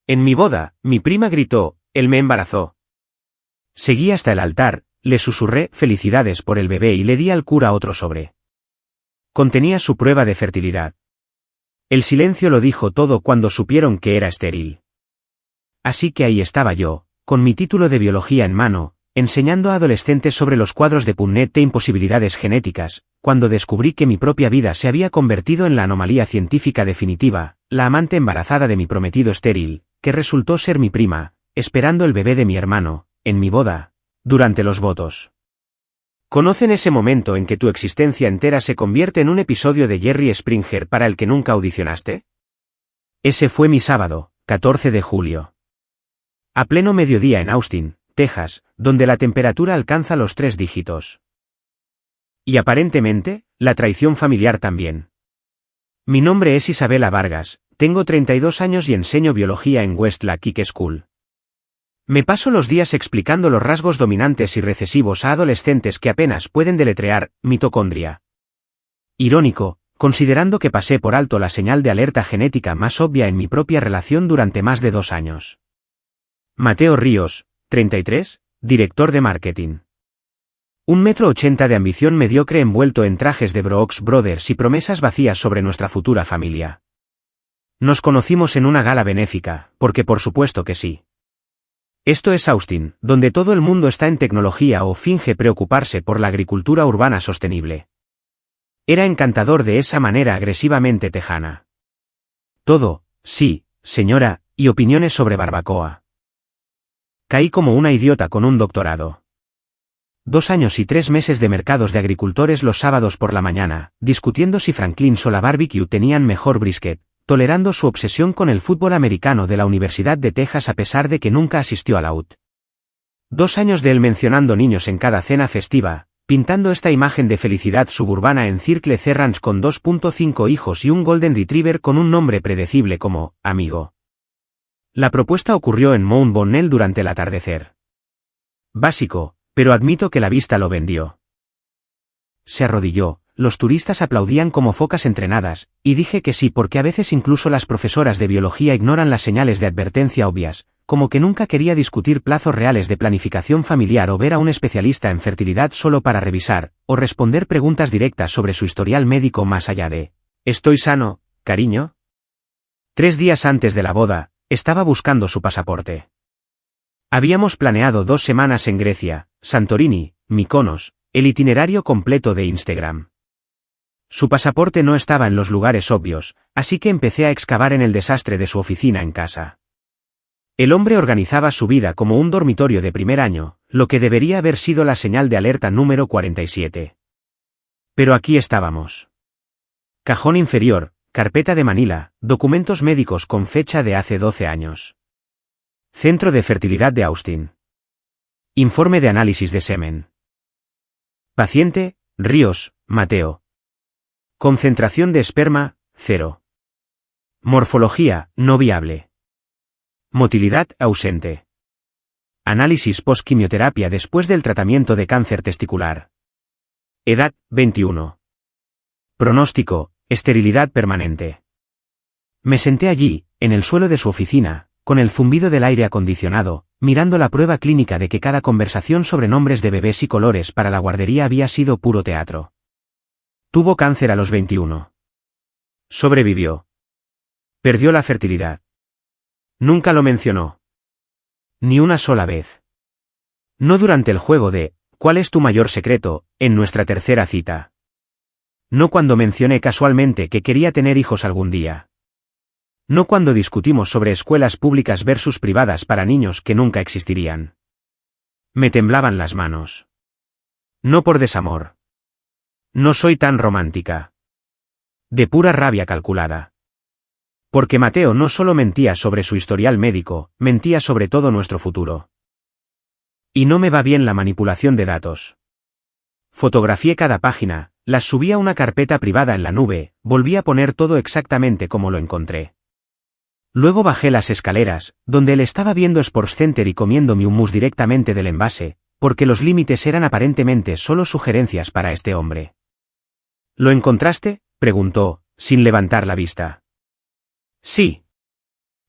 En mi boda, mi prima gritó, él me embarazó. Seguí hasta el altar, le susurré felicidades por el bebé y le di al cura otro sobre. Contenía su prueba de fertilidad. El silencio lo dijo todo cuando supieron que era estéril. Así que ahí estaba yo, con mi título de biología en mano, enseñando a adolescentes sobre los cuadros de Punnett de imposibilidades genéticas, cuando descubrí que mi propia vida se había convertido en la anomalía científica definitiva, la amante embarazada de mi prometido estéril, que resultó ser mi prima, esperando el bebé de mi hermano, en mi boda, durante los votos. ¿Conocen ese momento en que tu existencia entera se convierte en un episodio de Jerry Springer para el que nunca audicionaste? Ese fue mi sábado, 14 de julio. A pleno mediodía en Austin, Texas, donde la temperatura alcanza los 3 dígitos. Y aparentemente, la traición familiar también. Mi nombre es Isabela Vargas, tengo 32 años y enseño biología en Westlake Kick School. Me paso los días explicando los rasgos dominantes y recesivos a adolescentes que apenas pueden deletrear mitocondria. Irónico, considerando que pasé por alto la señal de alerta genética más obvia en mi propia relación durante más de 2 años. Mateo Ríos, 33, director de marketing. 1,80 m de ambición mediocre envuelto en trajes de Brooks Brothers y promesas vacías sobre nuestra futura familia. Nos conocimos en una gala benéfica, porque por supuesto que sí. Esto es Austin, donde todo el mundo está en tecnología o finge preocuparse por la agricultura urbana sostenible. Era encantador de esa manera agresivamente tejana. Todo, sí, señora, y opiniones sobre barbacoa. Caí como una idiota con un doctorado. 2 años y 3 meses de mercados de agricultores los sábados por la mañana, discutiendo si Franklin's o la barbecue tenían mejor brisket, tolerando su obsesión con el fútbol americano de la Universidad de Texas a pesar de que nunca asistió a la UT. 2 años de él mencionando niños en cada cena festiva, pintando esta imagen de felicidad suburbana en Circle C Ranch con 2.5 hijos y un Golden Retriever con un nombre predecible como amigo. La propuesta ocurrió en Mount Bonnell durante el atardecer. Básico, pero admito que la vista lo vendió. Se arrodilló. Los turistas aplaudían como focas entrenadas, y dije que sí porque a veces incluso las profesoras de biología ignoran las señales de advertencia obvias, como que nunca quería discutir plazos reales de planificación familiar o ver a un especialista en fertilidad solo para revisar, o responder preguntas directas sobre su historial médico más allá de «¿Estoy sano, cariño?». 3 días antes de la boda, estaba buscando su pasaporte. Habíamos planeado 2 semanas en Grecia, Santorini, Mykonos, el itinerario completo de Instagram. Su pasaporte no estaba en los lugares obvios, así que empecé a excavar en el desastre de su oficina en casa. El hombre organizaba su vida como un dormitorio de primer año, lo que debería haber sido la señal de alerta número 47. Pero aquí estábamos. Cajón inferior, carpeta de Manila, documentos médicos con fecha de hace 12 años. Centro de Fertilidad de Austin. Informe de análisis de semen. Paciente, Ríos, Mateo. Concentración de esperma, 0. Morfología, no viable. Motilidad, ausente. Análisis post-quimioterapia después del tratamiento de cáncer testicular. Edad, 21. Pronóstico, esterilidad permanente. Me senté allí, en el suelo de su oficina, con el zumbido del aire acondicionado, mirando la prueba clínica de que cada conversación sobre nombres de bebés y colores para la guardería había sido puro teatro. Tuvo cáncer a los 21. Sobrevivió. Perdió la fertilidad. Nunca lo mencionó. Ni una sola vez. No durante el juego de ¿cuál es tu mayor secreto?, en nuestra tercera cita. No cuando mencioné casualmente que quería tener hijos algún día. No cuando discutimos sobre escuelas públicas versus privadas para niños que nunca existirían. Me temblaban las manos. No por desamor. No soy tan romántica. De pura rabia calculada. Porque Mateo no solo mentía sobre su historial médico, mentía sobre todo nuestro futuro. Y no me va bien la manipulación de datos. Fotografié cada página, las subí a una carpeta privada en la nube, volví a poner todo exactamente como lo encontré. Luego bajé las escaleras, donde él estaba viendo SportsCenter y comiendo mi hummus directamente del envase, porque los límites eran aparentemente solo sugerencias para este hombre. ¿Lo encontraste?, preguntó, sin levantar la vista. Sí.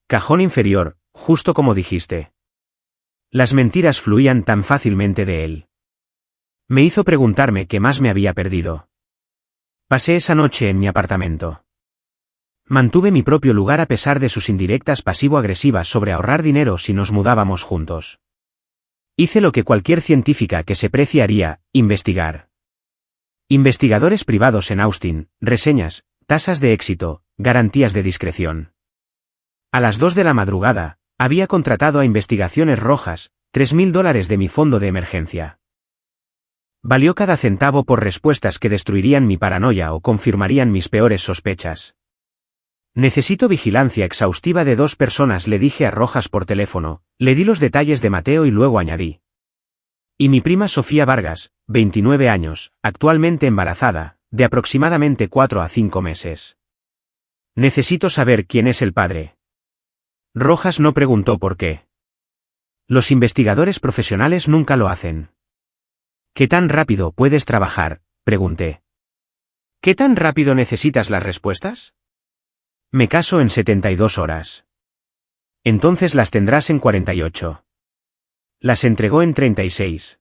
Cajón inferior, justo como dijiste. Las mentiras fluían tan fácilmente de él. Me hizo preguntarme qué más me había perdido. Pasé esa noche en mi apartamento. Mantuve mi propio lugar a pesar de sus indirectas pasivo-agresivas sobre ahorrar dinero si nos mudábamos juntos. Hice lo que cualquier científica que se precie haría, investigar. Investigadores privados en Austin, reseñas, tasas de éxito, garantías de discreción. A las 2 de la madrugada, había contratado a Investigaciones Rojas, $3.000 de mi fondo de emergencia. Valió cada centavo por respuestas que destruirían mi paranoia o confirmarían mis peores sospechas. Necesito vigilancia exhaustiva de 2 personas, le dije a Rojas por teléfono, le di los detalles de Mateo y luego añadí. Y mi prima Sofía Vargas, 29 años, actualmente embarazada, de aproximadamente 4 a 5 meses. Necesito saber quién es el padre. Rojas no preguntó por qué. Los investigadores profesionales nunca lo hacen. ¿Qué tan rápido puedes trabajar?, pregunté. ¿Qué tan rápido necesitas las respuestas? Me caso en 72 horas. Entonces las tendrás en 48. Las entregó en 36.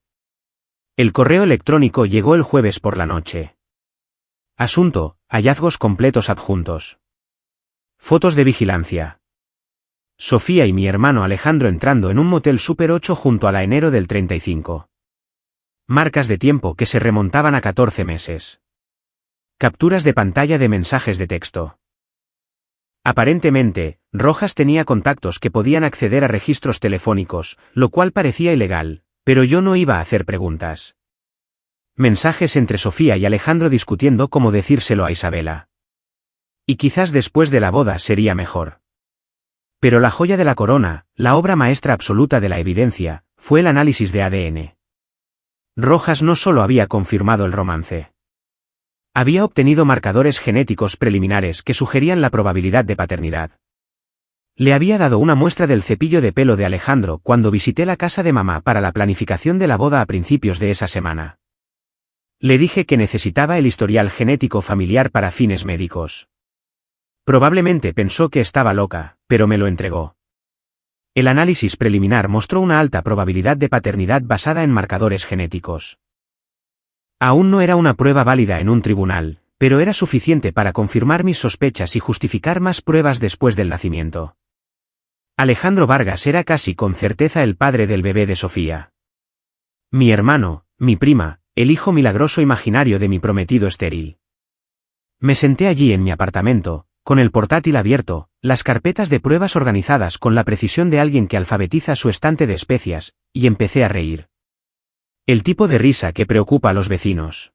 El correo electrónico llegó el jueves por la noche. Asunto: hallazgos completos adjuntos. Fotos de vigilancia. Sofía y mi hermano Alejandro entrando en un motel Super 8 junto a la enero del 35. Marcas de tiempo que se remontaban a 14 meses. Capturas de pantalla de mensajes de texto. Aparentemente, Rojas tenía contactos que podían acceder a registros telefónicos, lo cual parecía ilegal, pero yo no iba a hacer preguntas. Mensajes entre Sofía y Alejandro discutiendo cómo decírselo a Isabela. Y quizás después de la boda sería mejor. Pero la joya de la corona, la obra maestra absoluta de la evidencia, fue el análisis de ADN. Rojas no solo había confirmado el romance. Había obtenido marcadores genéticos preliminares que sugerían la probabilidad de paternidad. Le había dado una muestra del cepillo de pelo de Alejandro cuando visité la casa de mamá para la planificación de la boda a principios de esa semana. Le dije que necesitaba el historial genético familiar para fines médicos. Probablemente pensó que estaba loca, pero me lo entregó. El análisis preliminar mostró una alta probabilidad de paternidad basada en marcadores genéticos. Aún no era una prueba válida en un tribunal, pero era suficiente para confirmar mis sospechas y justificar más pruebas después del nacimiento. Alejandro Vargas era casi con certeza el padre del bebé de Sofía. Mi hermano, mi prima, el hijo milagroso imaginario de mi prometido estéril. Me senté allí en mi apartamento, con el portátil abierto, las carpetas de pruebas organizadas con la precisión de alguien que alfabetiza su estante de especias, y empecé a reír. El tipo de risa que preocupa a los vecinos.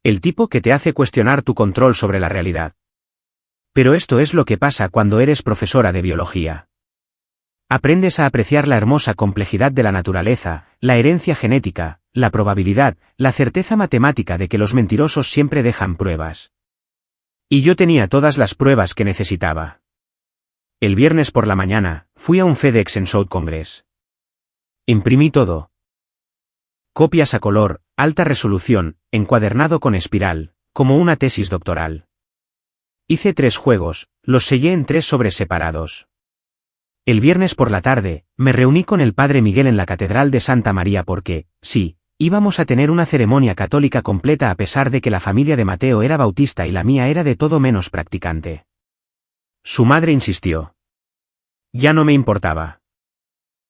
El tipo que te hace cuestionar tu control sobre la realidad. Pero esto es lo que pasa cuando eres profesora de biología. Aprendes a apreciar la hermosa complejidad de la naturaleza, la herencia genética, la probabilidad, la certeza matemática de que los mentirosos siempre dejan pruebas. Y yo tenía todas las pruebas que necesitaba. El viernes por la mañana, fui a un FedEx en South Congress. Imprimí todo. Copias a color, alta resolución, encuadernado con espiral, como una tesis doctoral. Hice 3 juegos, los sellé en 3 sobres separados. El viernes por la tarde, me reuní con el padre Miguel en la Catedral de Santa María porque, sí, íbamos a tener una ceremonia católica completa a pesar de que la familia de Mateo era bautista y la mía era de todo menos practicante. Su madre insistió. Ya no me importaba.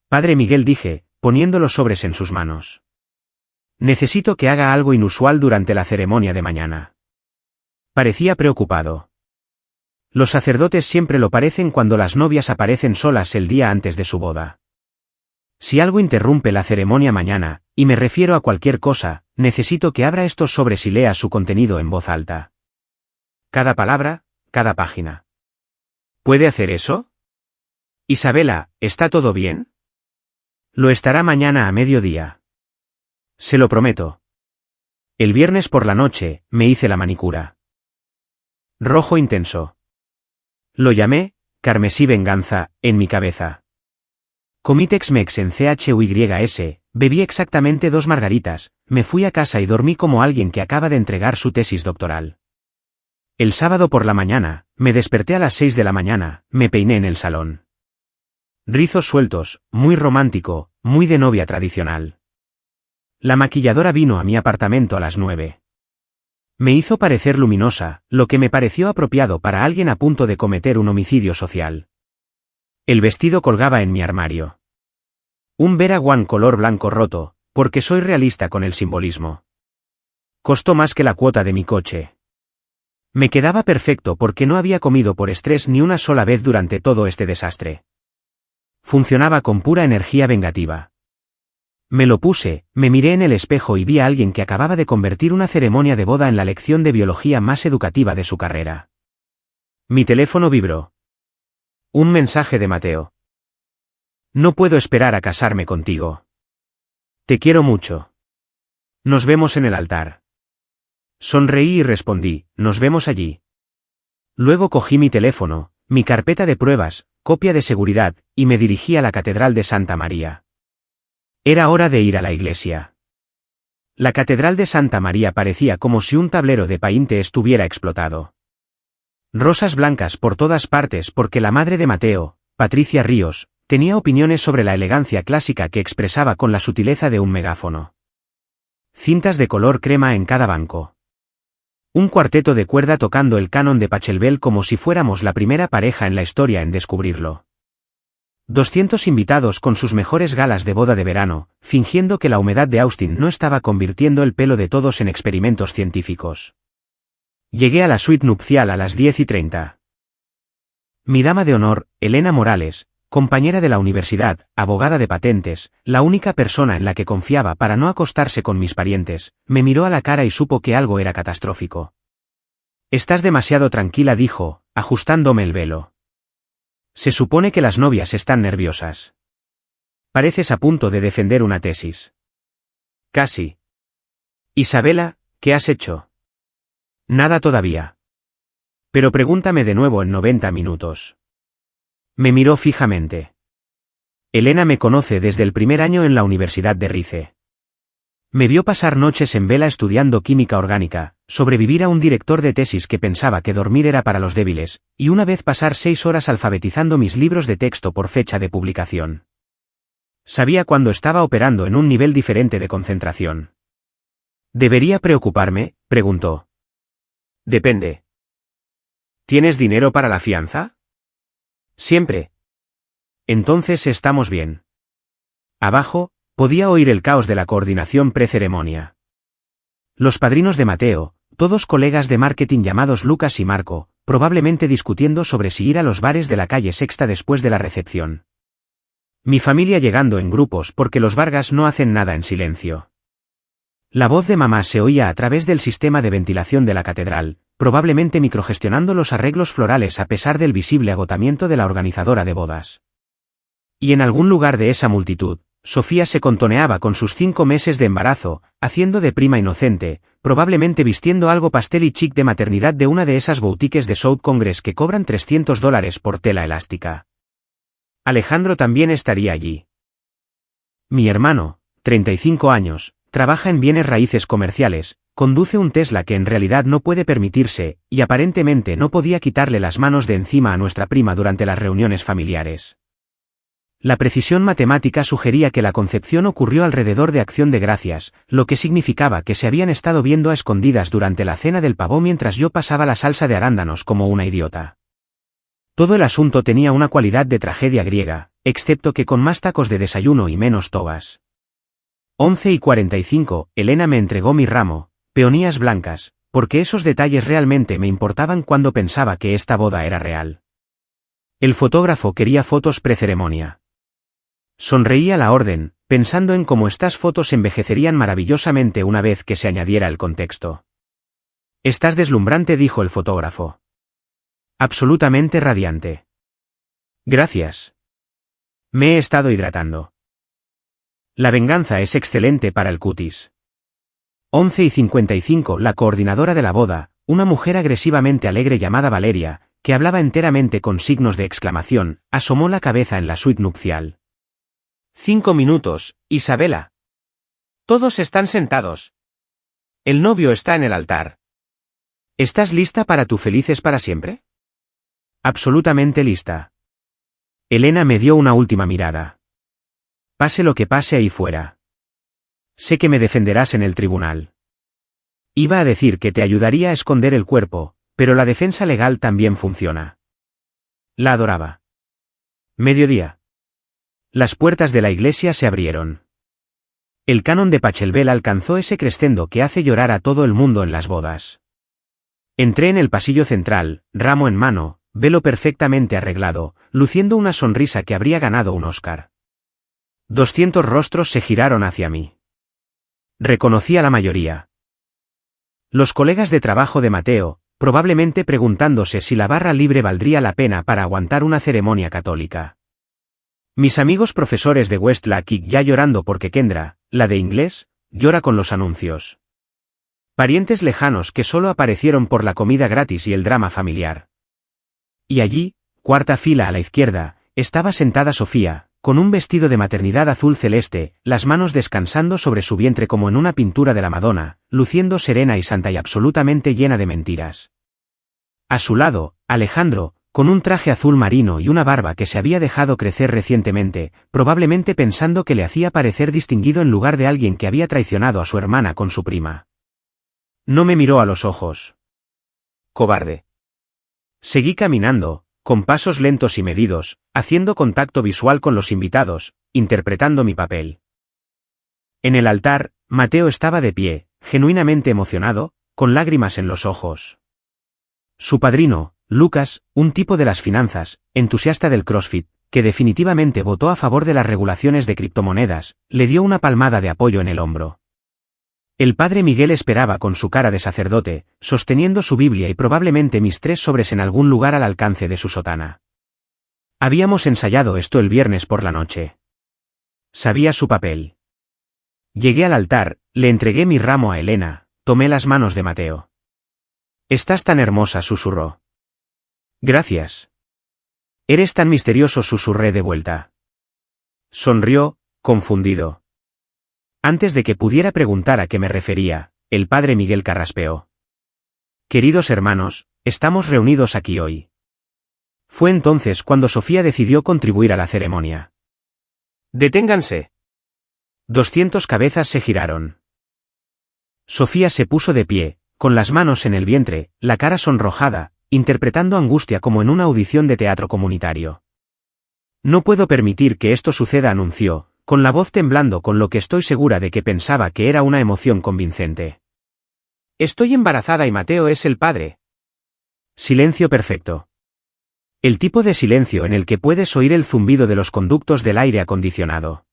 Padre Miguel, dije, poniendo los sobres en sus manos. Necesito que haga algo inusual durante la ceremonia de mañana. Parecía preocupado. Los sacerdotes siempre lo parecen cuando las novias aparecen solas el día antes de su boda. Si algo interrumpe la ceremonia mañana, y me refiero a cualquier cosa, necesito que abra estos sobres y lea su contenido en voz alta. Cada palabra, cada página. ¿Puede hacer eso? Isabela, ¿está todo bien? Lo estará mañana a mediodía. Se lo prometo. El viernes por la noche, me hice la manicura. Rojo intenso. Lo llamé, carmesí venganza, en mi cabeza. Comí Tex-Mex en CHUYS, bebí exactamente 2 margaritas, me fui a casa y dormí como alguien que acaba de entregar su tesis doctoral. El sábado por la mañana, me desperté a las 6 de la mañana, me peiné en el salón. Rizos sueltos, muy romántico, muy de novia tradicional. La maquilladora vino a mi apartamento a las 9. Me hizo parecer luminosa, lo que me pareció apropiado para alguien a punto de cometer un homicidio social. El vestido colgaba en mi armario. Un Vera Wang color blanco roto, porque soy realista con el simbolismo. Costó más que la cuota de mi coche. Me quedaba perfecto porque no había comido por estrés ni una sola vez durante todo este desastre. Funcionaba con pura energía vengativa. Me lo puse, me miré en el espejo y vi a alguien que acababa de convertir una ceremonia de boda en la lección de biología más educativa de su carrera. Mi teléfono vibró. Un mensaje de Mateo. No puedo esperar a casarme contigo. Te quiero mucho. Nos vemos en el altar. Sonreí y respondí, nos vemos allí. Luego cogí mi teléfono, mi carpeta de pruebas, copia de seguridad, y me dirigí a la Catedral de Santa María. Era hora de ir a la iglesia. La Catedral de Santa María parecía como si un tablero de painte estuviera explotado. Rosas blancas por todas partes porque la madre de Mateo, Patricia Ríos, tenía opiniones sobre la elegancia clásica que expresaba con la sutileza de un megáfono. Cintas de color crema en cada banco. Un cuarteto de cuerda tocando el canon de Pachelbel como si fuéramos la primera pareja en la historia en descubrirlo. 200 invitados con sus mejores galas de boda de verano, fingiendo que la humedad de Austin no estaba convirtiendo el pelo de todos en experimentos científicos. Llegué a la suite nupcial a las 10:30. Mi dama de honor, Elena Morales, compañera de la universidad, abogada de patentes, la única persona en la que confiaba para no acostarse con mis parientes, me miró a la cara y supo que algo era catastrófico. Estás demasiado tranquila, dijo, ajustándome el velo. Se supone que las novias están nerviosas. Pareces a punto de defender una tesis. Casi. Isabela, ¿qué has hecho? Nada todavía. Pero pregúntame de nuevo en 90 minutos. Me miró fijamente. Elena me conoce desde el primer año en la Universidad de Rice. Me vio pasar noches en vela estudiando química orgánica, sobrevivir a un director de tesis que pensaba que dormir era para los débiles, y una vez pasar 6 horas alfabetizando mis libros de texto por fecha de publicación. Sabía cuando estaba operando en un nivel diferente de concentración. ¿Debería preocuparme?, preguntó. Depende. ¿Tienes dinero para la fianza? Siempre. Entonces estamos bien. Abajo, podía oír el caos de la coordinación preceremonia. Los padrinos de Mateo, todos colegas de marketing llamados Lucas y Marco, probablemente discutiendo sobre si ir a los bares de la calle Sexta después de la recepción. Mi familia llegando en grupos porque los Vargas no hacen nada en silencio. La voz de mamá se oía a través del sistema de ventilación de la catedral, probablemente microgestionando los arreglos florales a pesar del visible agotamiento de la organizadora de bodas. Y en algún lugar de esa multitud, Sofía se contoneaba con sus 5 meses de embarazo, haciendo de prima inocente, probablemente vistiendo algo pastel y chic de maternidad de una de esas boutiques de South Congress que cobran $300 por tela elástica. Alejandro también estaría allí. Mi hermano, 35 años, trabaja en bienes raíces comerciales, conduce un Tesla que en realidad no puede permitirse, y aparentemente no podía quitarle las manos de encima a nuestra prima durante las reuniones familiares. La precisión matemática sugería que la concepción ocurrió alrededor de Acción de Gracias, lo que significaba que se habían estado viendo a escondidas durante la cena del pavó mientras yo pasaba la salsa de arándanos como una idiota. Todo el asunto tenía una cualidad de tragedia griega, excepto que con más tacos de desayuno y menos togas. 11:45, Elena me entregó mi ramo, peonías blancas, porque esos detalles realmente me importaban cuando pensaba que esta boda era real. El fotógrafo quería fotos preceremonia. Sonreí a la orden, pensando en cómo estas fotos envejecerían maravillosamente una vez que se añadiera el contexto. Estás deslumbrante, dijo el fotógrafo. Absolutamente radiante. Gracias. Me he estado hidratando. La venganza es excelente para el cutis. 11:55, la coordinadora de la boda, una mujer agresivamente alegre llamada Valeria, que hablaba enteramente con signos de exclamación, asomó la cabeza en la suite nupcial. 5 minutos, Isabela. Todos están sentados. El novio está en el altar. ¿Estás lista para tu felices para siempre? Absolutamente lista. Elena me dio una última mirada. Pase lo que pase ahí fuera. Sé que me defenderás en el tribunal. Iba a decir que te ayudaría a esconder el cuerpo, pero la defensa legal también funciona. La adoraba. Mediodía. Las puertas de la iglesia se abrieron. El canon de Pachelbel alcanzó ese crescendo que hace llorar a todo el mundo en las bodas. Entré en el pasillo central, ramo en mano, velo perfectamente arreglado, luciendo una sonrisa que habría ganado un Oscar. 200 rostros se giraron hacia mí. Reconocí a la mayoría. Los colegas de trabajo de Mateo, probablemente preguntándose si la barra libre valdría la pena para aguantar una ceremonia católica. Mis amigos profesores de Westlack ya llorando porque Kendra, la de inglés, llora con los anuncios. Parientes lejanos que solo aparecieron por la comida gratis y el drama familiar. Y allí, cuarta fila a la izquierda, estaba sentada Sofía, con un vestido de maternidad azul celeste, las manos descansando sobre su vientre como en una pintura de la Madonna, luciendo serena y santa y absolutamente llena de mentiras. A su lado, Alejandro, con un traje azul marino y una barba que se había dejado crecer recientemente, probablemente pensando que le hacía parecer distinguido en lugar de alguien que había traicionado a su hermana con su prima. No me miró a los ojos. Cobarde. Seguí caminando, con pasos lentos y medidos, haciendo contacto visual con los invitados, interpretando mi papel. En el altar, Mateo estaba de pie, genuinamente emocionado, con lágrimas en los ojos. Su padrino, Lucas, un tipo de las finanzas, entusiasta del CrossFit, que definitivamente votó a favor de las regulaciones de criptomonedas, le dio una palmada de apoyo en el hombro. El padre Miguel esperaba con su cara de sacerdote, sosteniendo su Biblia y probablemente mis 3 sobres en algún lugar al alcance de su sotana. Habíamos ensayado esto el viernes por la noche. Sabía su papel. Llegué al altar, le entregué mi ramo a Elena, tomé las manos de Mateo. «Estás tan hermosa», susurró. «Gracias». «Eres tan misterioso», susurré de vuelta. Sonrió, confundido. Antes de que pudiera preguntar a qué me refería, el padre Miguel carraspeó. «Queridos hermanos, estamos reunidos aquí hoy». Fue entonces cuando Sofía decidió contribuir a la ceremonia. «Deténganse». 200 cabezas se giraron. Sofía se puso de pie, con las manos en el vientre, la cara sonrojada, interpretando angustia como en una audición de teatro comunitario. «No puedo permitir que esto suceda», anunció, con la voz temblando con lo que estoy segura de que pensaba que era una emoción convincente. «Estoy embarazada y Mateo es el padre». Silencio perfecto. El tipo de silencio en el que puedes oír el zumbido de los conductos del aire acondicionado.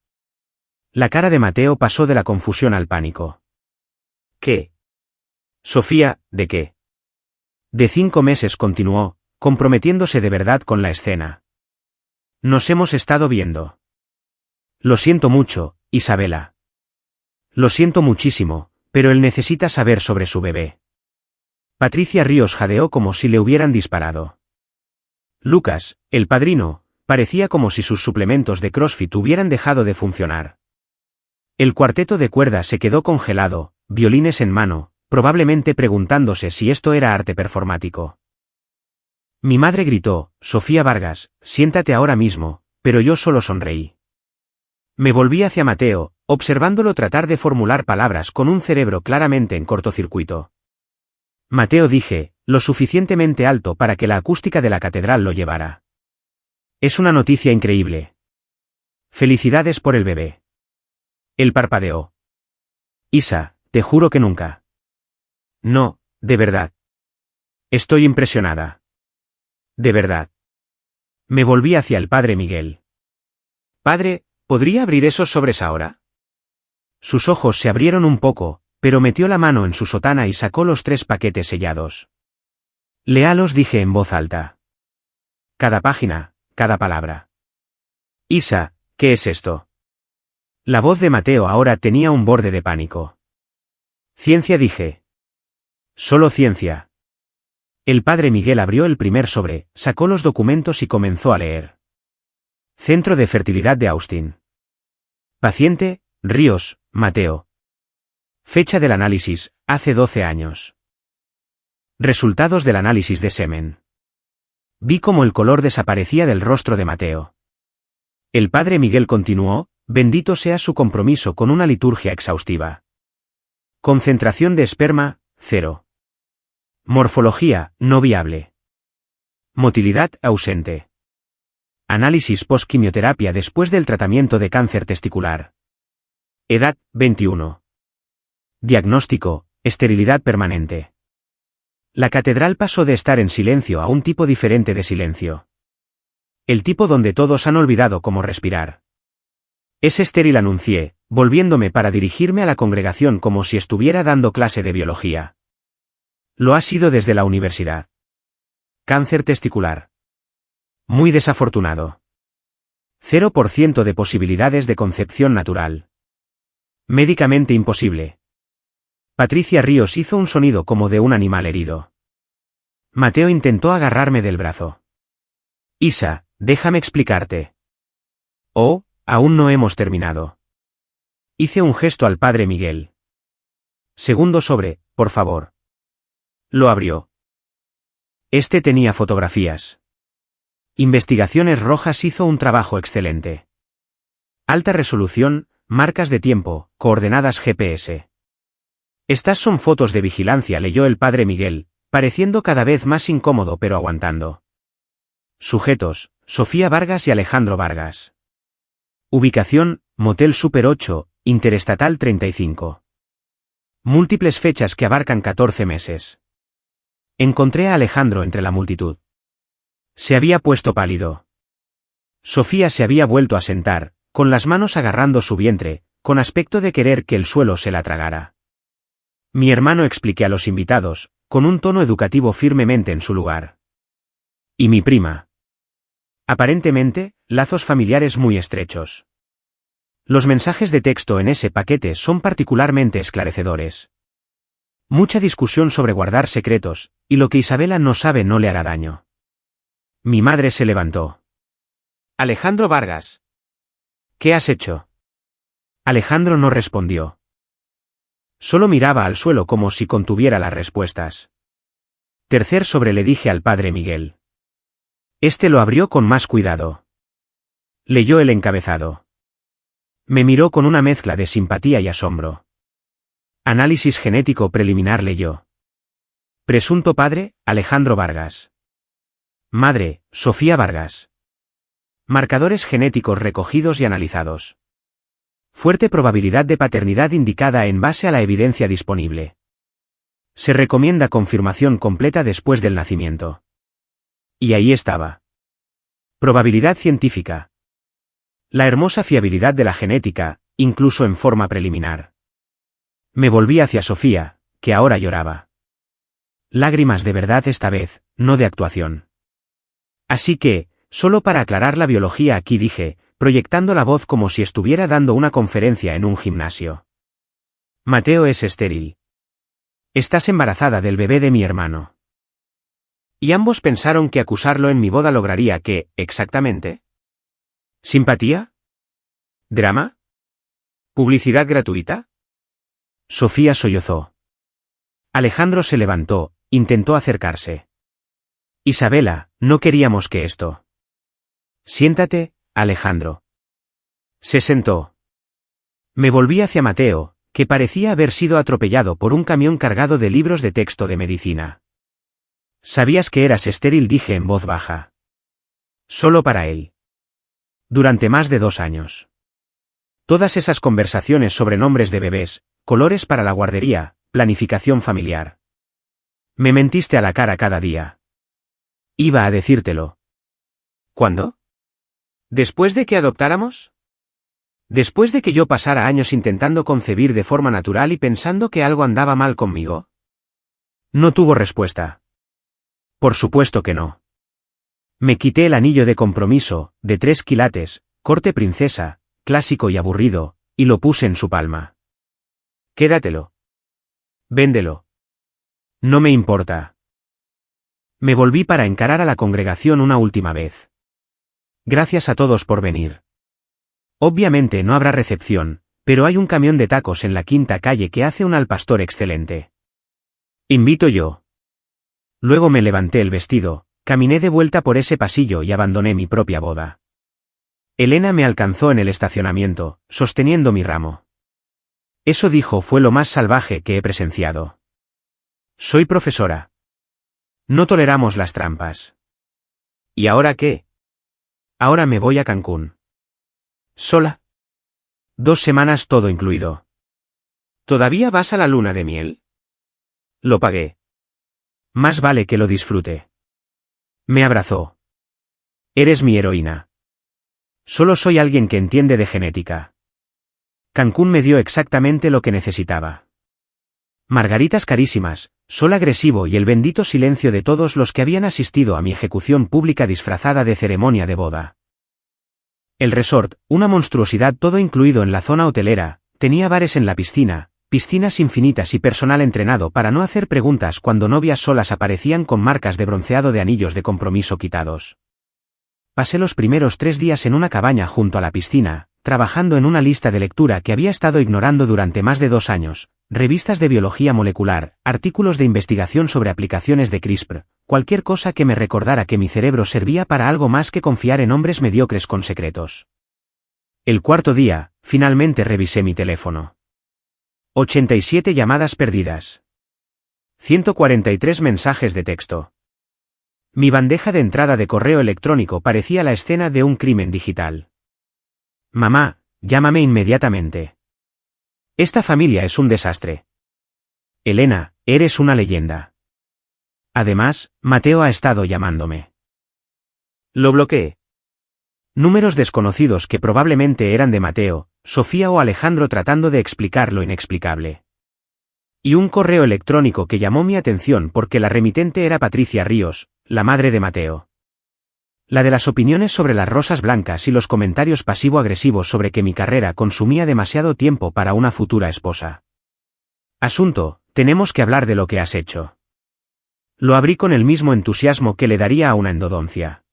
La cara de Mateo pasó de la confusión al pánico. «¿Qué?» «Sofía, ¿de qué?» «De 5 meses», continuó, comprometiéndose de verdad con la escena. «Nos hemos estado viendo». «Lo siento mucho, Isabela». «Lo siento muchísimo, pero él necesita saber sobre su bebé». Patricia Ríos jadeó como si le hubieran disparado. Lucas, el padrino, parecía como si sus suplementos de CrossFit hubieran dejado de funcionar. El cuarteto de cuerda se quedó congelado, violines en mano, probablemente preguntándose si esto era arte performático. Mi madre gritó: «Sofía Vargas, siéntate ahora mismo», pero yo solo sonreí. Me volví hacia Mateo, observándolo tratar de formular palabras con un cerebro claramente en cortocircuito. «Mateo», dije, lo suficientemente alto para que la acústica de la catedral lo llevara. «Es una noticia increíble. Felicidades por el bebé». Él parpadeó. «Isa, te juro que nunca». «No, de verdad. Estoy impresionada. De verdad». Me volví hacia el padre Miguel. «Padre, ¿podría abrir esos sobres ahora?» Sus ojos se abrieron un poco, pero metió la mano en su sotana y sacó los 3 paquetes sellados. «Léalos», dije en voz alta. «Cada página, cada palabra». «Isa, ¿qué es esto?» La voz de Mateo ahora tenía un borde de pánico. «Ciencia», dije. «Solo ciencia». El padre Miguel abrió el primer sobre, sacó los documentos y comenzó a leer. Centro de Fertilidad de Austin. Paciente, Ríos, Mateo. Fecha del análisis, hace 12 años. Resultados del análisis de semen. Vi cómo el color desaparecía del rostro de Mateo. El padre Miguel continuó, bendito sea su compromiso con una liturgia exhaustiva. Concentración de esperma, 0. Morfología, no viable. Motilidad, ausente. Análisis post-quimioterapia después del tratamiento de cáncer testicular. Edad, 21. Diagnóstico, esterilidad permanente. La catedral pasó de estar en silencio a un tipo diferente de silencio. El tipo donde todos han olvidado cómo respirar. Es estéril, anuncié, volviéndome para dirigirme a la congregación como si estuviera dando clase de biología. Lo ha sido desde la universidad. Cáncer testicular. Muy desafortunado. 0% de posibilidades de concepción natural. Médicamente imposible. Patricia Ríos hizo un sonido como de un animal herido. Mateo intentó agarrarme del brazo. Isa, déjame explicarte. Oh, aún no hemos terminado. Hice un gesto al padre Miguel. Segundo sobre, por favor. Lo abrió. Este tenía fotografías. Investigaciones Rojas hizo un trabajo excelente. Alta resolución, marcas de tiempo, coordenadas GPS. Estas son fotos de vigilancia, leyó el padre Miguel, pareciendo cada vez más incómodo pero aguantando. Sujetos, Sofía Vargas y Alejandro Vargas. Ubicación, Motel Super 8, Interestatal 35. Múltiples fechas que abarcan 14 meses. Encontré a Alejandro entre la multitud. Se había puesto pálido. Sofía se había vuelto a sentar, con las manos agarrando su vientre, con aspecto de querer que el suelo se la tragara. Mi hermano, expliqué a los invitados, con un tono educativo firmemente en su lugar. Y mi prima. Aparentemente, lazos familiares muy estrechos. Los mensajes de texto en ese paquete son particularmente esclarecedores. Mucha discusión sobre guardar secretos, y lo que Isabela no sabe no le hará daño. Mi madre se levantó. Alejandro Vargas. ¿Qué has hecho? Alejandro no respondió. Solo miraba al suelo como si contuviera las respuestas. Tercer sobre, le dije al padre Miguel. Este lo abrió con más cuidado. Leyó el encabezado. Me miró con una mezcla de simpatía y asombro. Análisis genético preliminar, leyó. Presunto padre, Alejandro Vargas. Madre, Sofía Vargas. Marcadores genéticos recogidos y analizados. Fuerte probabilidad de paternidad indicada en base a la evidencia disponible. Se recomienda confirmación completa después del nacimiento. Y ahí estaba. Probabilidad científica. La hermosa fiabilidad de la genética, incluso en forma preliminar. Me volví hacia Sofía, que ahora lloraba. Lágrimas de verdad esta vez, no de actuación. Así que, solo para aclarar la biología aquí, dije, proyectando la voz como si estuviera dando una conferencia en un gimnasio. Mateo es estéril. Estás embarazada del bebé de mi hermano. Y ambos pensaron que acusarlo en mi boda lograría ¿qué, exactamente? ¿Simpatía? ¿Drama? ¿Publicidad gratuita? Sofía sollozó. Alejandro se levantó, intentó acercarse. Isabela, no queríamos que esto. Siéntate, Alejandro. Se sentó. Me volví hacia Mateo, que parecía haber sido atropellado por un camión cargado de libros de texto de medicina. ¿Sabías que eras estéril?, dije en voz baja. Solo para él. Durante más de 2 años. Todas esas conversaciones sobre nombres de bebés, colores para la guardería, planificación familiar. Me mentiste a la cara cada día. Iba a decírtelo. ¿Cuándo? ¿Después de que adoptáramos? ¿Después de que yo pasara años intentando concebir de forma natural y pensando que algo andaba mal conmigo? No tuvo respuesta. Por supuesto que no. Me quité el anillo de compromiso, de 3 quilates, corte princesa, clásico y aburrido, y lo puse en su palma. Quédatelo. Véndelo. No me importa. Me volví para encarar a la congregación una última vez. Gracias a todos por venir. Obviamente no habrá recepción, pero hay un camión de tacos en la 5ª calle que hace un al pastor excelente. Invito yo. Luego me levanté el vestido, caminé de vuelta por ese pasillo y abandoné mi propia boda. Elena me alcanzó en el estacionamiento, sosteniendo mi ramo. Eso dijo fue lo más salvaje que he presenciado. Soy profesora. No toleramos las trampas. ¿Y ahora qué? Ahora me voy a Cancún. ¿Sola? 2 semanas todo incluido. ¿Todavía vas a la luna de miel? Lo pagué. Más vale que lo disfrute. Me abrazó. Eres mi heroína. Solo soy alguien que entiende de genética. Cancún me dio exactamente lo que necesitaba. Margaritas carísimas, sol agresivo y el bendito silencio de todos los que habían asistido a mi ejecución pública disfrazada de ceremonia de boda. El resort, una monstruosidad todo incluido en la zona hotelera, tenía bares en la piscina, piscinas infinitas y personal entrenado para no hacer preguntas cuando novias solas aparecían con marcas de bronceado de anillos de compromiso quitados. Pasé los primeros 3 días en una cabaña junto a la piscina, trabajando en una lista de lectura que había estado ignorando durante más de 2 años, revistas de biología molecular, artículos de investigación sobre aplicaciones de CRISPR, cualquier cosa que me recordara que mi cerebro servía para algo más que confiar en hombres mediocres con secretos. El 4.º día, finalmente revisé mi teléfono. 87 llamadas perdidas. 143 mensajes de texto. Mi bandeja de entrada de correo electrónico parecía la escena de un crimen digital. Mamá, llámame inmediatamente. Esta familia es un desastre. Elena, eres una leyenda. Además, Mateo ha estado llamándome. Lo bloqueé. Números desconocidos que probablemente eran de Mateo, Sofía o Alejandro tratando de explicar lo inexplicable. Y un correo electrónico que llamó mi atención porque la remitente era Patricia Ríos, la madre de Mateo. La de las opiniones sobre las rosas blancas y los comentarios pasivo-agresivos sobre que mi carrera consumía demasiado tiempo para una futura esposa. Asunto, tenemos que hablar de lo que has hecho. Lo abrí con el mismo entusiasmo que le daría a una endodoncia.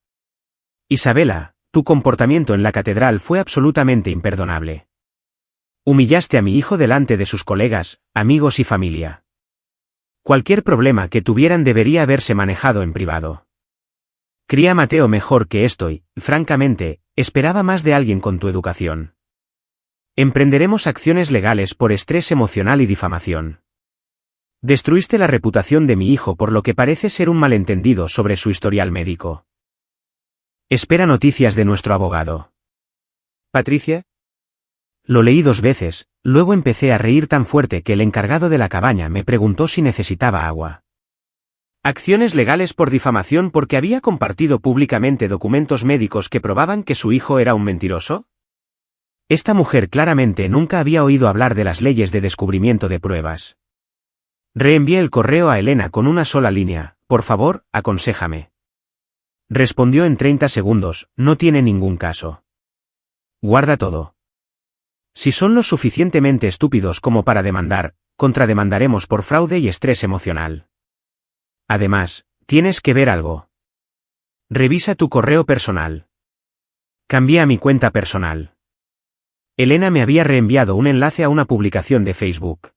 Isabela, tu comportamiento en la catedral fue absolutamente imperdonable. Humillaste a mi hijo delante de sus colegas, amigos y familia. Cualquier problema que tuvieran debería haberse manejado en privado. Cría a Mateo mejor que esto y, francamente, esperaba más de alguien con tu educación. Emprenderemos acciones legales por estrés emocional y difamación. Destruiste la reputación de mi hijo por lo que parece ser un malentendido sobre su historial médico. Espera noticias de nuestro abogado. ¿Patricia? Lo leí 2 veces, luego empecé a reír tan fuerte que el encargado de la cabaña me preguntó si necesitaba agua. Acciones legales por difamación porque había compartido públicamente documentos médicos que probaban que su hijo era un mentiroso. Esta mujer claramente nunca había oído hablar de las leyes de descubrimiento de pruebas. Reenvié el correo a Elena con una sola línea, por favor, aconséjame. Respondió en 30 segundos, no tiene ningún caso. Guarda todo. Si son lo suficientemente estúpidos como para demandar, contrademandaremos por fraude y estrés emocional. Además, tienes que ver algo. Revisa tu correo personal. Cambié a mi cuenta personal. Elena me había reenviado un enlace a una publicación de Facebook.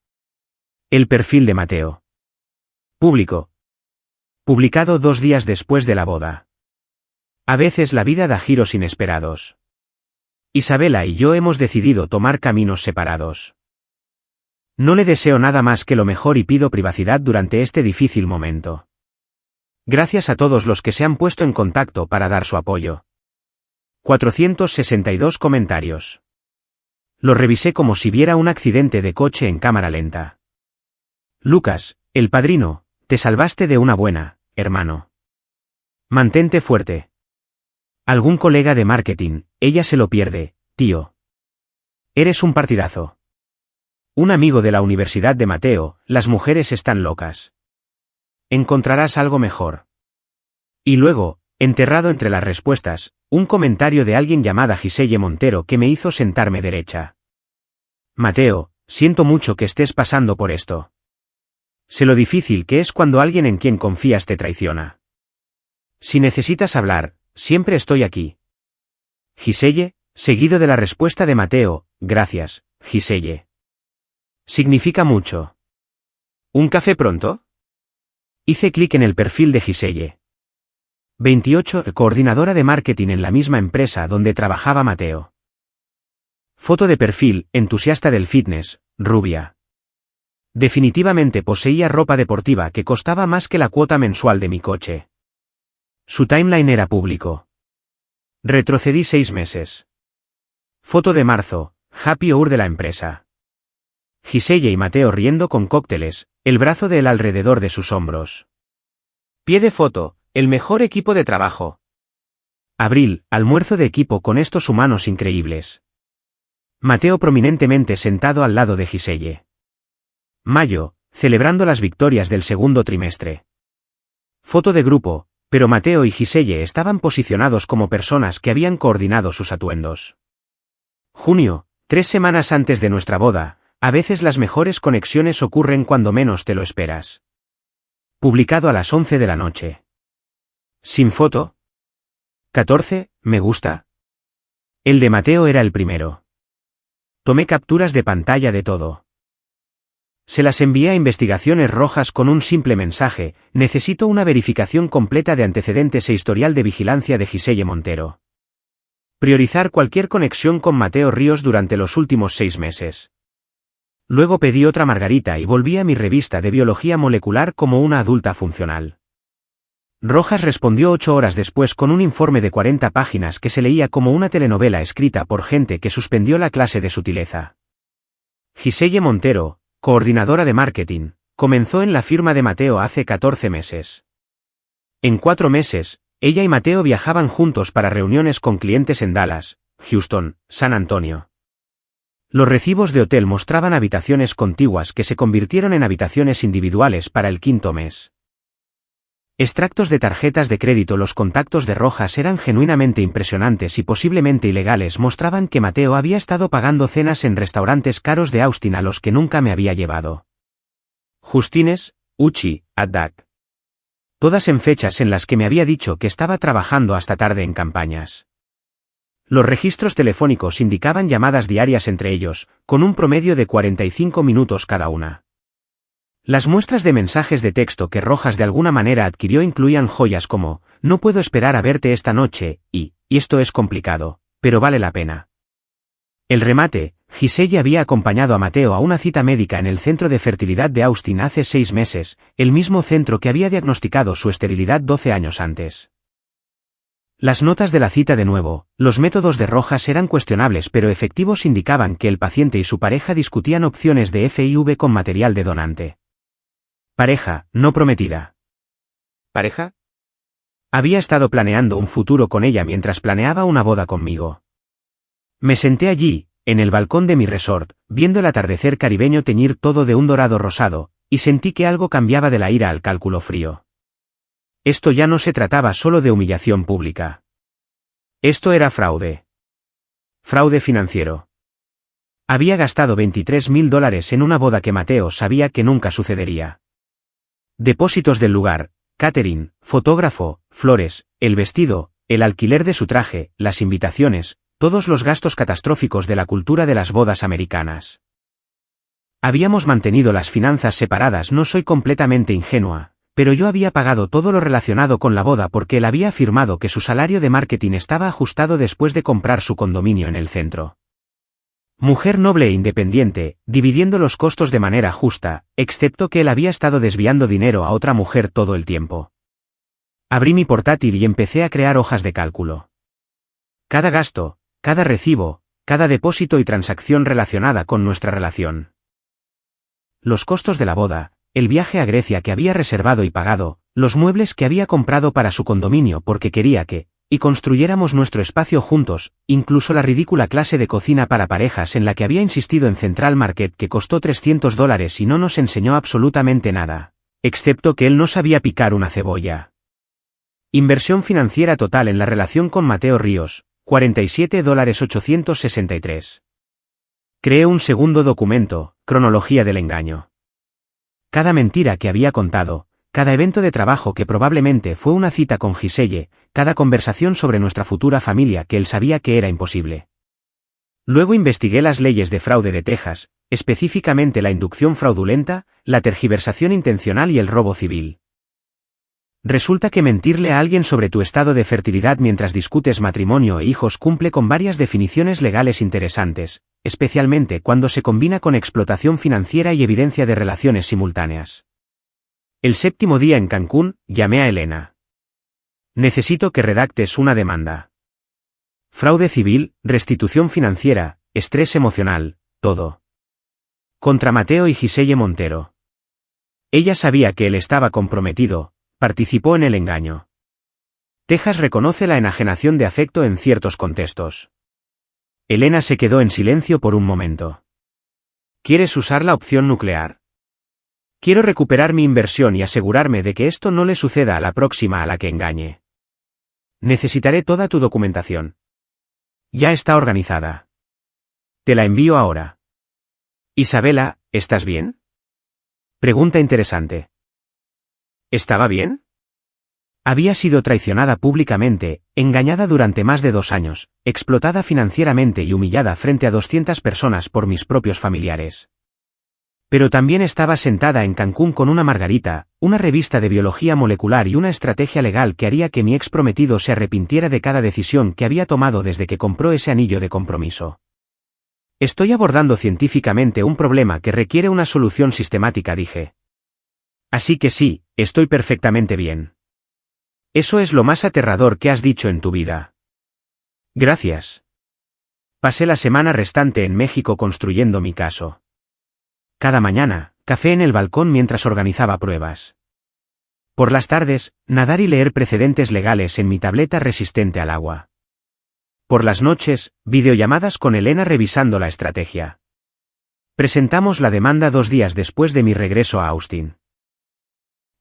El perfil de Mateo. Público. Publicado 2 días después de la boda. A veces la vida da giros inesperados. Isabela y yo hemos decidido tomar caminos separados. No le deseo nada más que lo mejor y pido privacidad durante este difícil momento. Gracias a todos los que se han puesto en contacto para dar su apoyo. 462 comentarios. Lo revisé como si viera un accidente de coche en cámara lenta. Lucas, el padrino, te salvaste de una buena, hermano. Mantente fuerte. Algún colega de marketing, ella se lo pierde, tío. Eres un partidazo. Un amigo de la Universidad de Mateo, las mujeres están locas. Encontrarás algo mejor. Y luego, enterrado entre las respuestas, un comentario de alguien llamada Giselle Montero que me hizo sentarme derecha. Mateo, siento mucho que estés pasando por esto. Sé lo difícil que es cuando alguien en quien confías te traiciona. Si necesitas hablar, siempre estoy aquí. Giselle, seguido de la respuesta de Mateo, gracias, Giselle. Significa mucho. ¿Un café pronto? Hice clic en el perfil de Giselle. 28. Coordinadora de marketing en la misma empresa donde trabajaba Mateo. Foto de perfil, entusiasta del fitness, rubia. Definitivamente poseía ropa deportiva que costaba más que la cuota mensual de mi coche. Su timeline era público. Retrocedí 6 meses. Foto de marzo, happy hour de la empresa. Giselle y Mateo riendo con cócteles, el brazo de él alrededor de sus hombros. Pie de foto, el mejor equipo de trabajo. Abril, almuerzo de equipo con estos humanos increíbles. Mateo prominentemente sentado al lado de Giselle. Mayo, celebrando las victorias del segundo trimestre. Foto de grupo, pero Mateo y Giselle estaban posicionados como personas que habían coordinado sus atuendos. Junio, 3 semanas antes de nuestra boda, a veces las mejores conexiones ocurren cuando menos te lo esperas. Publicado a las 11 de la noche. Sin foto. 14, me gusta. El de Mateo era el primero. Tomé capturas de pantalla de todo. Se las envié a Investigaciones Rojas con un simple mensaje: necesito una verificación completa de antecedentes e historial de vigilancia de Giselle Montero. Priorizar cualquier conexión con Mateo Ríos durante los últimos 6 meses. Luego pedí otra margarita y volví a mi revista de biología molecular como una adulta funcional. Rojas respondió 8 horas después con un informe de 40 páginas que se leía como una telenovela escrita por gente que suspendió la clase de sutileza. Giselle Montero, coordinadora de marketing, comenzó en la firma de Mateo hace 14 meses. En 4 meses, ella y Mateo viajaban juntos para reuniones con clientes en Dallas, Houston, San Antonio. Los recibos de hotel mostraban habitaciones contiguas que se convirtieron en habitaciones individuales para el 5.º mes. Extractos de tarjetas de crédito. Los contactos de Rojas eran genuinamente impresionantes y posiblemente ilegales. Mostraban que Mateo había estado pagando cenas en restaurantes caros de Austin a los que nunca me había llevado. Justines, Uchi, Addak. Todas en fechas en las que me había dicho que estaba trabajando hasta tarde en campañas. Los registros telefónicos indicaban llamadas diarias entre ellos, con un promedio de 45 minutos cada una. Las muestras de mensajes de texto que Rojas de alguna manera adquirió incluían joyas como: no puedo esperar a verte esta noche, y esto es complicado, pero vale la pena. El remate: Giselle había acompañado a Mateo a una cita médica en el centro de fertilidad de Austin hace 6 meses, el mismo centro que había diagnosticado su esterilidad 12 años antes. Las notas de la cita de nuevo: los métodos de Rojas eran cuestionables pero efectivos. Indicaban que el paciente y su pareja discutían opciones de FIV con material de donante. Pareja, no prometida. ¿Pareja? Había estado planeando un futuro con ella mientras planeaba una boda conmigo. Me senté allí, en el balcón de mi resort, viendo el atardecer caribeño teñir todo de un dorado rosado, y sentí que algo cambiaba de la ira al cálculo frío. Esto ya no se trataba solo de humillación pública. Esto era fraude. Fraude financiero. Había gastado $23.000 en una boda que Mateo sabía que nunca sucedería. Depósitos del lugar, catering, fotógrafo, flores, el vestido, el alquiler de su traje, las invitaciones, todos los gastos catastróficos de la cultura de las bodas americanas. Habíamos mantenido las finanzas separadas. No soy completamente ingenua, pero yo había pagado todo lo relacionado con la boda porque él había afirmado que su salario de marketing estaba ajustado después de comprar su condominio en el centro. Mujer noble e independiente, dividiendo los costos de manera justa, excepto que él había estado desviando dinero a otra mujer todo el tiempo. Abrí mi portátil y empecé a crear hojas de cálculo. Cada gasto, cada recibo, cada depósito y transacción relacionada con nuestra relación. Los costos de la boda, el viaje a Grecia que había reservado y pagado, los muebles que había comprado para su condominio porque quería que construyéramos nuestro espacio juntos, incluso la ridícula clase de cocina para parejas en la que había insistido en Central Market que costó $300 y no nos enseñó absolutamente nada, excepto que él no sabía picar una cebolla. Inversión financiera total en la relación con Mateo Ríos, $47,863. Creé un segundo documento, cronología del engaño. Cada mentira que había contado, cada evento de trabajo que probablemente fue una cita con Giselle, cada conversación sobre nuestra futura familia que él sabía que era imposible. Luego investigué las leyes de fraude de Texas, específicamente la inducción fraudulenta, la tergiversación intencional y el robo civil. Resulta que mentirle a alguien sobre tu estado de fertilidad mientras discutes matrimonio e hijos cumple con varias definiciones legales interesantes, especialmente cuando se combina con explotación financiera y evidencia de relaciones simultáneas. El 7º día en Cancún, llamé a Elena. Necesito que redactes una demanda. Fraude civil, restitución financiera, estrés emocional, todo. Contra Mateo y Giselle Montero. Ella sabía que él estaba comprometido. Participó en el engaño. Texas reconoce la enajenación de afecto en ciertos contextos. Elena se quedó en silencio por un momento. ¿Quieres usar la opción nuclear? Quiero recuperar mi inversión y asegurarme de que esto no le suceda a la próxima a la que engañe. Necesitaré toda tu documentación. Ya está organizada. Te la envío ahora. Isabela, ¿estás bien? Pregunta interesante. ¿Estaba bien? Había sido traicionada públicamente, engañada durante más de 2 años, explotada financieramente y humillada frente a 200 personas por mis propios familiares. Pero también estaba sentada en Cancún con una margarita, una revista de biología molecular y una estrategia legal que haría que mi ex prometido se arrepintiera de cada decisión que había tomado desde que compró ese anillo de compromiso. Estoy abordando científicamente un problema que requiere una solución sistemática, dije. Así que sí, estoy perfectamente bien. Eso es lo más aterrador que has dicho en tu vida. Gracias. Pasé la semana restante en México construyendo mi caso. Cada mañana, café en el balcón mientras organizaba pruebas. Por las tardes, nadar y leer precedentes legales en mi tableta resistente al agua. Por las noches, videollamadas con Elena revisando la estrategia. Presentamos la demanda 2 días después de mi regreso a Austin.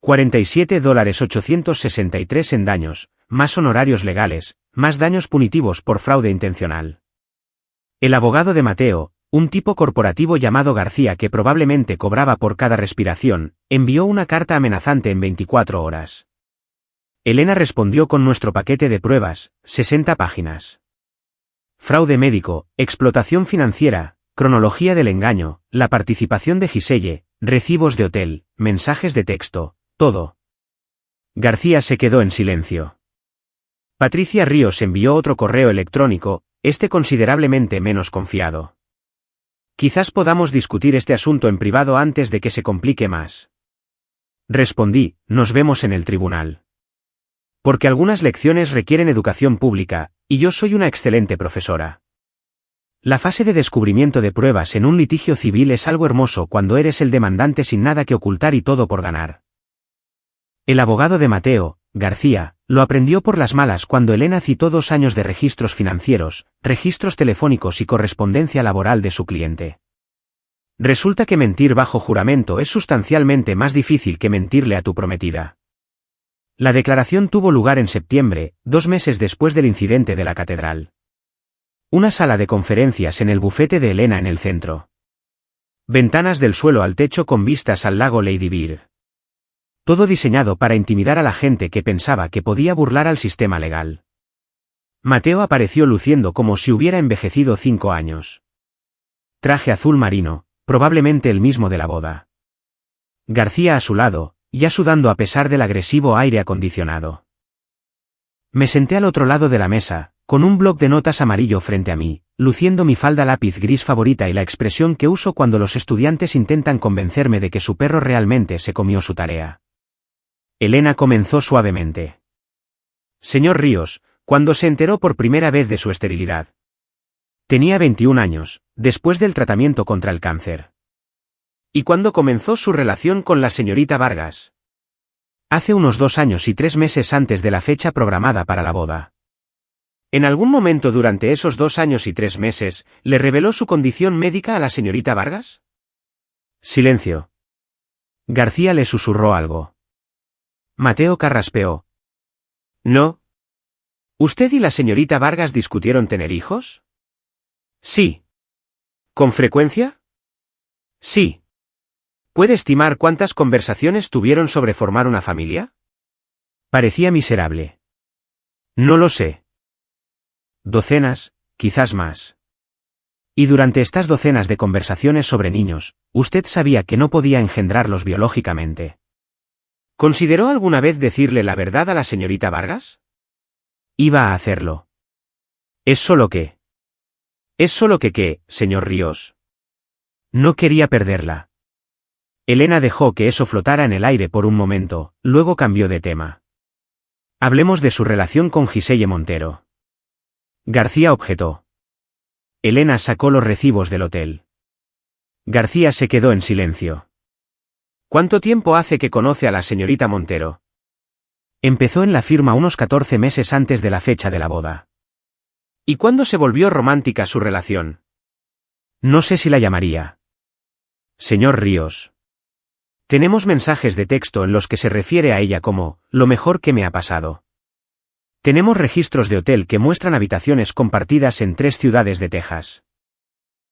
$47,863 en daños, más honorarios legales, más daños punitivos por fraude intencional. El abogado de Mateo, un tipo corporativo llamado García que probablemente cobraba por cada respiración, envió una carta amenazante en 24 horas. Elena respondió con nuestro paquete de pruebas, 60 páginas. Fraude médico, explotación financiera, cronología del engaño, la participación de Giselle, recibos de hotel, mensajes de texto. Todo. García se quedó en silencio. Patricia Ríos envió otro correo electrónico, considerablemente menos confiado. Quizás podamos discutir este asunto en privado antes de que se complique más. Respondí, nos vemos en el tribunal. Porque algunas lecciones requieren educación pública, y yo soy una excelente profesora. La fase de descubrimiento de pruebas en un litigio civil es algo hermoso cuando eres el demandante sin nada que ocultar y todo por ganar. El abogado de Mateo, García, lo aprendió por las malas cuando Elena citó 2 años de registros financieros, registros telefónicos y correspondencia laboral de su cliente. Resulta que mentir bajo juramento es sustancialmente más difícil que mentirle a tu prometida. La declaración tuvo lugar en septiembre, 2 meses después del incidente de la catedral. Una sala de conferencias en el bufete de Elena en el centro. Ventanas del suelo al techo con vistas al lago Lady Bird. Todo diseñado para intimidar a la gente que pensaba que podía burlar al sistema legal. Mateo apareció luciendo como si hubiera envejecido 5 años. Traje azul marino, probablemente el mismo de la boda. García a su lado, ya sudando a pesar del agresivo aire acondicionado. Me senté al otro lado de la mesa, con un bloc de notas amarillo frente a mí, luciendo mi falda lápiz gris favorita y la expresión que uso cuando los estudiantes intentan convencerme de que su perro realmente se comió su tarea. Elena comenzó suavemente. Señor Ríos, cuando se enteró por primera vez de su esterilidad. Tenía 21 años, después del tratamiento contra el cáncer. ¿Y cuándo comenzó su relación con la señorita Vargas? Hace unos 2 años y 3 meses antes de la fecha programada para la boda. ¿En algún momento durante esos 2 años y 3 meses, le reveló su condición médica a la señorita Vargas? Silencio. García le susurró algo. Mateo carraspeó. No. ¿Usted y la señorita Vargas discutieron tener hijos? Sí. ¿Con frecuencia? Sí. ¿Puede estimar cuántas conversaciones tuvieron sobre formar una familia? Parecía miserable. No lo sé. Docenas, quizás más. Y durante estas docenas de conversaciones sobre niños, usted sabía que no podía engendrarlos biológicamente. ¿Consideró alguna vez decirle la verdad a la señorita Vargas? Iba a hacerlo. Es solo que, señor Ríos. No quería perderla. Elena dejó que eso flotara en el aire por un momento, luego cambió de tema. Hablemos de su relación con Giselle Montero. García objetó. Elena sacó los recibos del hotel. García se quedó en silencio. ¿Cuánto tiempo hace que conoce a la señorita Montero? Empezó en la firma unos 14 meses antes de la fecha de la boda. ¿Y cuándo se volvió romántica su relación? No sé si la llamaría. Señor Ríos. Tenemos mensajes de texto en los que se refiere a ella como, lo mejor que me ha pasado. Tenemos registros de hotel que muestran habitaciones compartidas en 3 ciudades de Texas.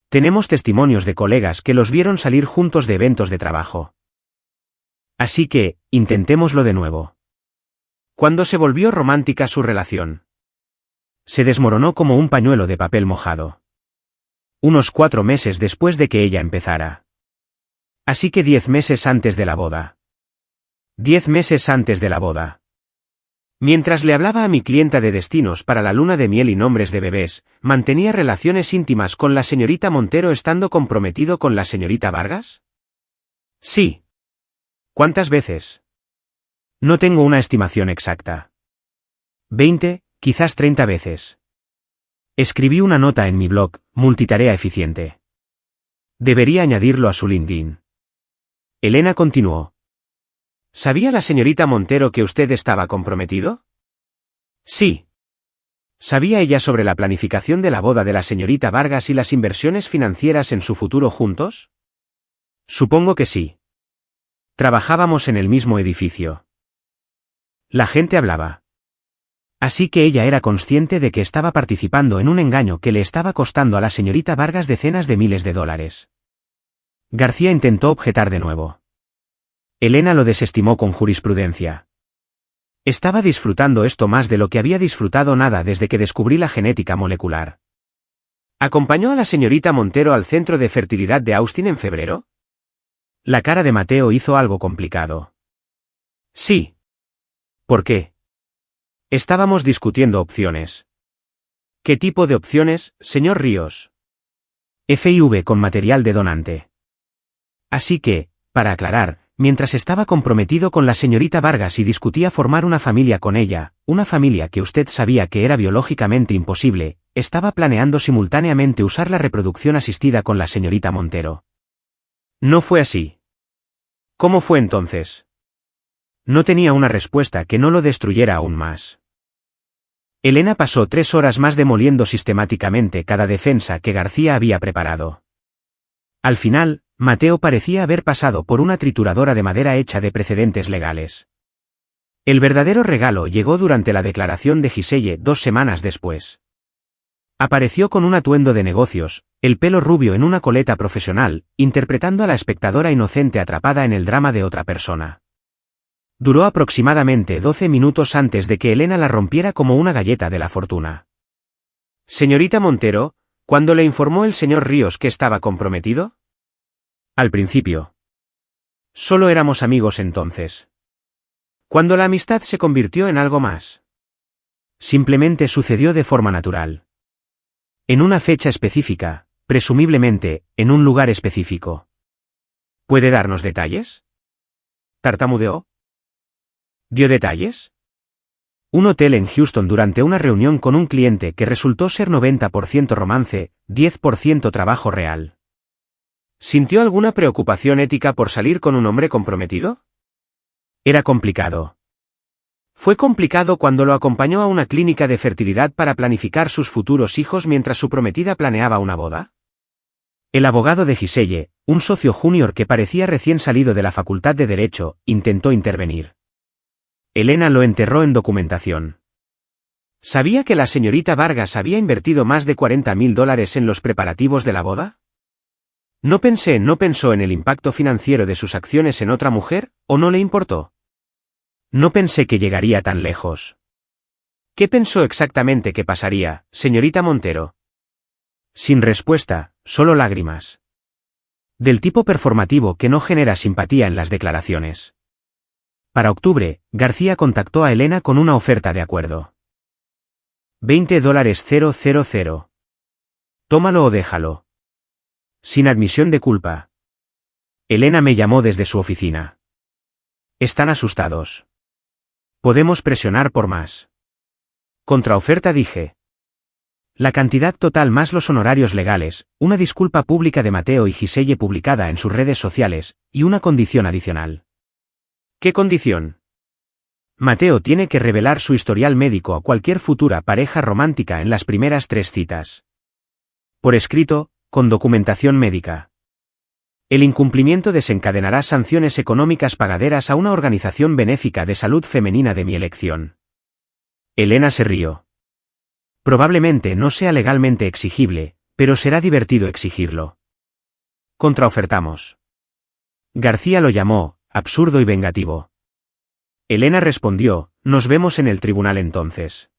Tenemos testimonios de colegas que los vieron salir juntos de eventos de trabajo. Así que, intentémoslo de nuevo. ¿Cuándo se volvió romántica su relación? Se desmoronó como un pañuelo de papel mojado. Unos 4 meses después de que ella empezara. Así que 10 meses antes de la boda. 10 meses antes de la boda. Mientras le hablaba a mi clienta de destinos para la luna de miel y nombres de bebés, ¿mantenía relaciones íntimas con la señorita Montero estando comprometido con la señorita Vargas? Sí. ¿Cuántas veces? No tengo una estimación exacta. 20, quizás 30 veces. Escribí una nota en mi blog, Multitarea Eficiente. Debería añadirlo a su LinkedIn. Elena continuó. ¿Sabía la señorita Montero que usted estaba comprometido? Sí. ¿Sabía ella sobre la planificación de la boda de la señorita Vargas y las inversiones financieras en su futuro juntos? Supongo que sí. Trabajábamos en el mismo edificio. La gente hablaba. Así que ella era consciente de que estaba participando en un engaño que le estaba costando a la señorita Vargas decenas de miles de dólares. García intentó objetar de nuevo. Elena lo desestimó con jurisprudencia. Estaba disfrutando esto más de lo que había disfrutado nada desde que descubrí la genética molecular. ¿Acompañó a la señorita Montero al centro de fertilidad de Austin en febrero? La cara de Mateo hizo algo complicado. Sí. ¿Por qué? Estábamos discutiendo opciones. ¿Qué tipo de opciones, señor Ríos? FIV con material de donante. Así que, para aclarar, mientras estaba comprometido con la señorita Vargas y discutía formar una familia con ella, una familia que usted sabía que era biológicamente imposible, estaba planeando simultáneamente usar la reproducción asistida con la señorita Montero. No fue así. ¿Cómo fue entonces? No tenía una respuesta que no lo destruyera aún más. Elena pasó 3 horas más demoliendo sistemáticamente cada defensa que García había preparado. Al final, Mateo parecía haber pasado por una trituradora de madera hecha de precedentes legales. El verdadero regalo llegó durante la declaración de Giselle 2 semanas después. Apareció con un atuendo de negocios, el pelo rubio en una coleta profesional, interpretando a la espectadora inocente atrapada en el drama de otra persona. Duró aproximadamente 12 minutos antes de que Elena la rompiera como una galleta de la fortuna. Señorita Montero, ¿cuándo le informó el señor Ríos que estaba comprometido? Al principio. Solo éramos amigos entonces. ¿Cuándo la amistad se convirtió en algo más? Simplemente sucedió de forma natural. En una fecha específica, presumiblemente, en un lugar específico. ¿Puede darnos detalles? ¿Tartamudeó? ¿Dio detalles? Un hotel en Houston durante una reunión con un cliente que resultó ser 90% romance, 10% trabajo real. ¿Sintió alguna preocupación ética por salir con un hombre comprometido? Era complicado. Fue complicado cuando lo acompañó a una clínica de fertilidad para planificar sus futuros hijos mientras su prometida planeaba una boda. El abogado de Giselle, un socio junior que parecía recién salido de la Facultad de Derecho, intentó intervenir. Elena lo enterró en documentación. ¿Sabía que la señorita Vargas había invertido más de $40.000 en los preparativos de la boda? ¿No pensó en el impacto financiero de sus acciones en otra mujer, o no le importó? No pensé que llegaría tan lejos. ¿Qué pensó exactamente que pasaría, señorita Montero? Sin respuesta, solo lágrimas. Del tipo performativo que no genera simpatía en las declaraciones. Para octubre, García contactó a Elena con una oferta de acuerdo. $20,000. Tómalo o déjalo. Sin admisión de culpa. Elena me llamó desde su oficina. Están asustados. Podemos presionar por más. Contraoferta, dije. La cantidad total más los honorarios legales, una disculpa pública de Mateo y Giselle publicada en sus redes sociales, y una condición adicional. ¿Qué condición? Mateo tiene que revelar su historial médico a cualquier futura pareja romántica en las primeras 3 citas. Por escrito, con documentación médica. El incumplimiento desencadenará sanciones económicas pagaderas a una organización benéfica de salud femenina de mi elección. Elena se rió. Probablemente no sea legalmente exigible, pero será divertido exigirlo. Contraofertamos. García lo llamó absurdo y vengativo. Elena respondió: nos vemos en el tribunal entonces.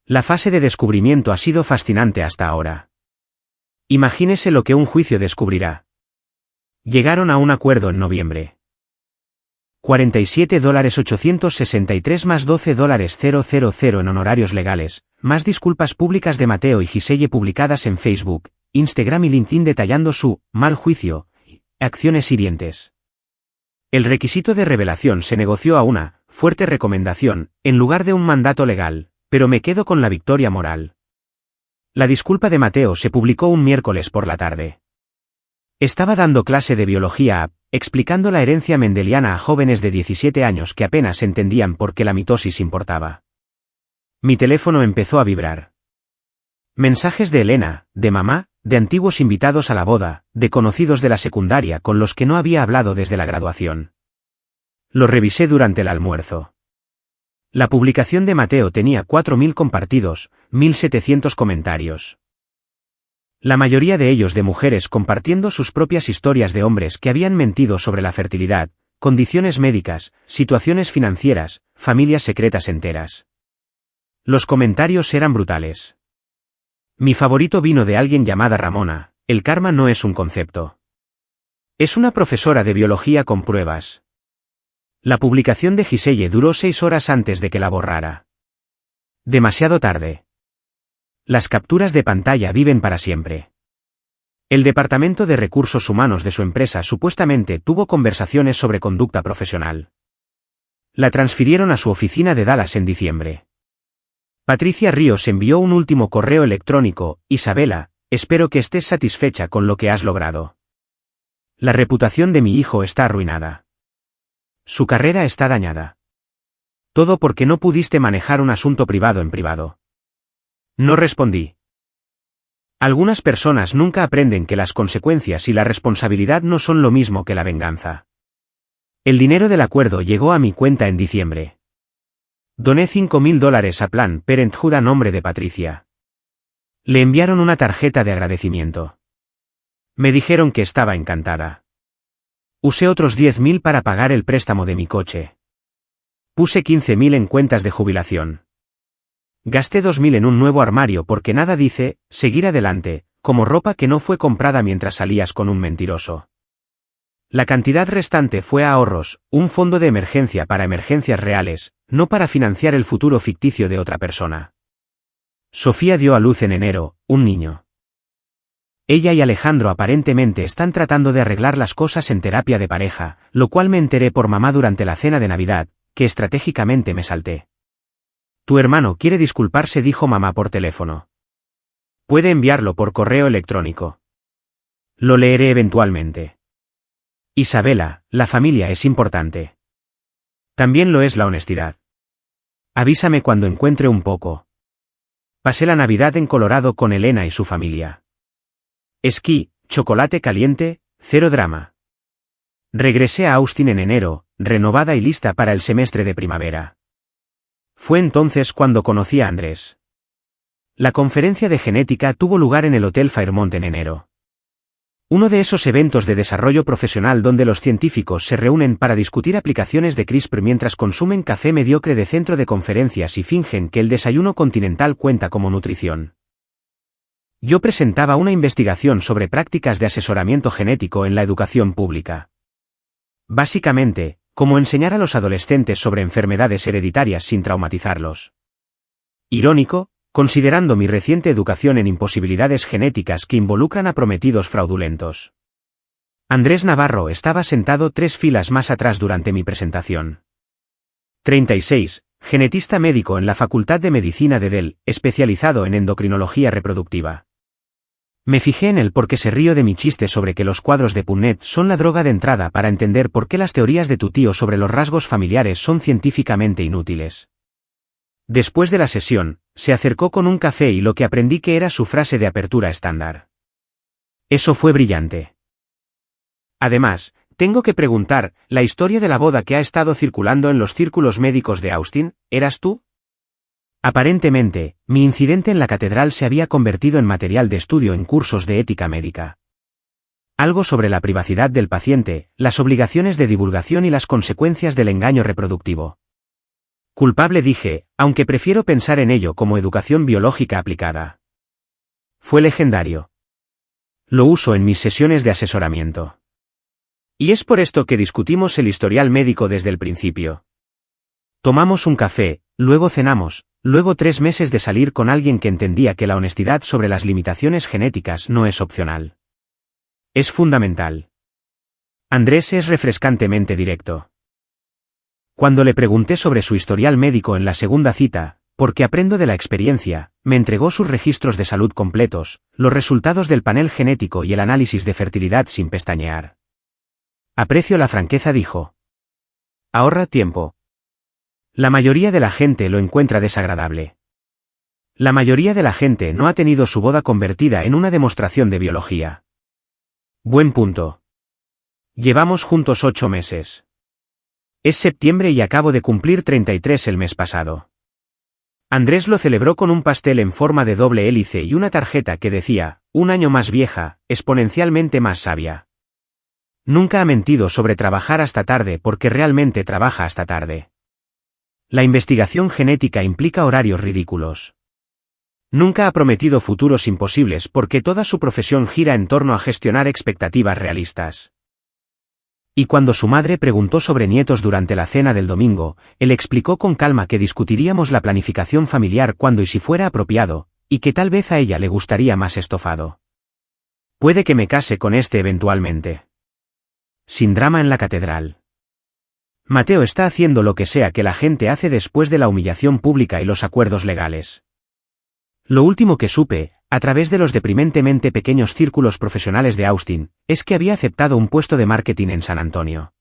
La fase de descubrimiento ha sido fascinante hasta ahora. Imagínese lo que un juicio descubrirá. Llegaron a un acuerdo en noviembre. $47,863 más $12,000 en honorarios legales, más disculpas públicas de Mateo y Giselle publicadas en Facebook, Instagram y LinkedIn detallando su mal juicio y acciones hirientes. El requisito de revelación se negoció a una fuerte recomendación, en lugar de un mandato legal, pero me quedo con la victoria moral. La disculpa de Mateo se publicó un miércoles por la tarde. Estaba dando clase de biología, explicando la herencia mendeliana a jóvenes de 17 años que apenas entendían por qué la mitosis importaba. Mi teléfono empezó a vibrar. Mensajes de Elena, de mamá, de antiguos invitados a la boda, de conocidos de la secundaria con los que no había hablado desde la graduación. Lo revisé durante el almuerzo. La publicación de Mateo tenía 4.000 compartidos, 1.700 comentarios. La mayoría de ellos de mujeres compartiendo sus propias historias de hombres que habían mentido sobre la fertilidad, condiciones médicas, situaciones financieras, familias secretas enteras. Los comentarios eran brutales. Mi favorito vino de alguien llamada Ramona: el karma no es un concepto. Es una profesora de biología con pruebas. La publicación de Giselle duró 6 horas antes de que la borrara. Demasiado tarde. Las capturas de pantalla viven para siempre. El Departamento de Recursos Humanos de su empresa supuestamente tuvo conversaciones sobre conducta profesional. La transfirieron a su oficina de Dallas en diciembre. Patricia Ríos envió un último correo electrónico: Isabela, espero que estés satisfecha con lo que has logrado. La reputación de mi hijo está arruinada. Su carrera está dañada. Todo porque no pudiste manejar un asunto privado en privado. No respondí. Algunas personas nunca aprenden que las consecuencias y la responsabilidad no son lo mismo que la venganza. El dinero del acuerdo llegó a mi cuenta en diciembre. Doné $5.000 a Planned Parenthood a nombre de Patricia. Le enviaron una tarjeta de agradecimiento. Me dijeron que estaba encantada. Usé otros 10.000 para pagar el préstamo de mi coche. Puse 15.000 en cuentas de jubilación. Gasté 2.000 en un nuevo armario porque nada dice seguir adelante, como ropa que no fue comprada mientras salías con un mentiroso. La cantidad restante fue a ahorros, un fondo de emergencia para emergencias reales, no para financiar el futuro ficticio de otra persona. Sofía dio a luz en enero, un niño. Ella y Alejandro aparentemente están tratando de arreglar las cosas en terapia de pareja, lo cual me enteré por mamá durante la cena de Navidad, que estratégicamente me salté. Tu hermano quiere disculparse, dijo mamá por teléfono. Puede enviarlo por correo electrónico. Lo leeré eventualmente. Isabela, la familia es importante. También lo es la honestidad. Avísame cuando encuentre un poco. Pasé la Navidad en Colorado con Elena y su familia. Esquí, chocolate caliente, cero drama. Regresé a Austin en enero, renovada y lista para el semestre de primavera. Fue entonces cuando conocí a Andrés. La conferencia de genética tuvo lugar en el Hotel Fairmont en enero. Uno de esos eventos de desarrollo profesional donde los científicos se reúnen para discutir aplicaciones de CRISPR mientras consumen café mediocre de centro de conferencias y fingen que el desayuno continental cuenta como nutrición. Yo presentaba una investigación sobre prácticas de asesoramiento genético en la educación pública. Básicamente, como enseñar a los adolescentes sobre enfermedades hereditarias sin traumatizarlos. Irónico, considerando mi reciente educación en imposibilidades genéticas que involucran a prometidos fraudulentos. Andrés Navarro estaba sentado 3 filas más atrás durante mi presentación. 36, genetista médico en la Facultad de Medicina de Dell, especializado en endocrinología reproductiva. Me fijé en él porque se rió de mi chiste sobre que los cuadros de PubMed son la droga de entrada para entender por qué las teorías de tu tío sobre los rasgos familiares son científicamente inútiles. Después de la sesión, se acercó con un café y lo que aprendí que era su frase de apertura estándar. Eso fue brillante. Además, tengo que preguntar, ¿la historia de la boda que ha estado circulando en los círculos médicos de Austin, eras tú? Aparentemente, mi incidente en la catedral se había convertido en material de estudio en cursos de ética médica. Algo sobre la privacidad del paciente, las obligaciones de divulgación y las consecuencias del engaño reproductivo. Culpable dije, aunque prefiero pensar en ello como educación biológica aplicada. Fue legendario. Lo uso en mis sesiones de asesoramiento. Y es por esto que discutimos el historial médico desde el principio. Tomamos un café, luego cenamos, luego 3 meses de salir con alguien que entendía que la honestidad sobre las limitaciones genéticas no es opcional. Es fundamental. Andrés es refrescantemente directo. Cuando le pregunté sobre su historial médico en la segunda cita, porque aprendo de la experiencia, me entregó sus registros de salud completos, los resultados del panel genético y el análisis de fertilidad sin pestañear. Aprecio la franqueza, dijo. Ahorra tiempo. La mayoría de la gente lo encuentra desagradable. La mayoría de la gente no ha tenido su boda convertida en una demostración de biología. Buen punto. Llevamos juntos 8 meses. Es septiembre y acabo de cumplir 33 el mes pasado. Andrés lo celebró con un pastel en forma de doble hélice y una tarjeta que decía, 1 año más vieja, exponencialmente más sabia. Nunca ha mentido sobre trabajar hasta tarde porque realmente trabaja hasta tarde. La investigación genética implica horarios ridículos. Nunca ha prometido futuros imposibles porque toda su profesión gira en torno a gestionar expectativas realistas. Y cuando su madre preguntó sobre nietos durante la cena del domingo, él explicó con calma que discutiríamos la planificación familiar cuando y si fuera apropiado, y que tal vez a ella le gustaría más estofado. Puede que me case con este eventualmente. Sin drama en la catedral. Mateo está haciendo lo que sea que la gente hace después de la humillación pública y los acuerdos legales. Lo último que supe, a través de los deprimentemente pequeños círculos profesionales de Austin, es que había aceptado un puesto de marketing en San Antonio.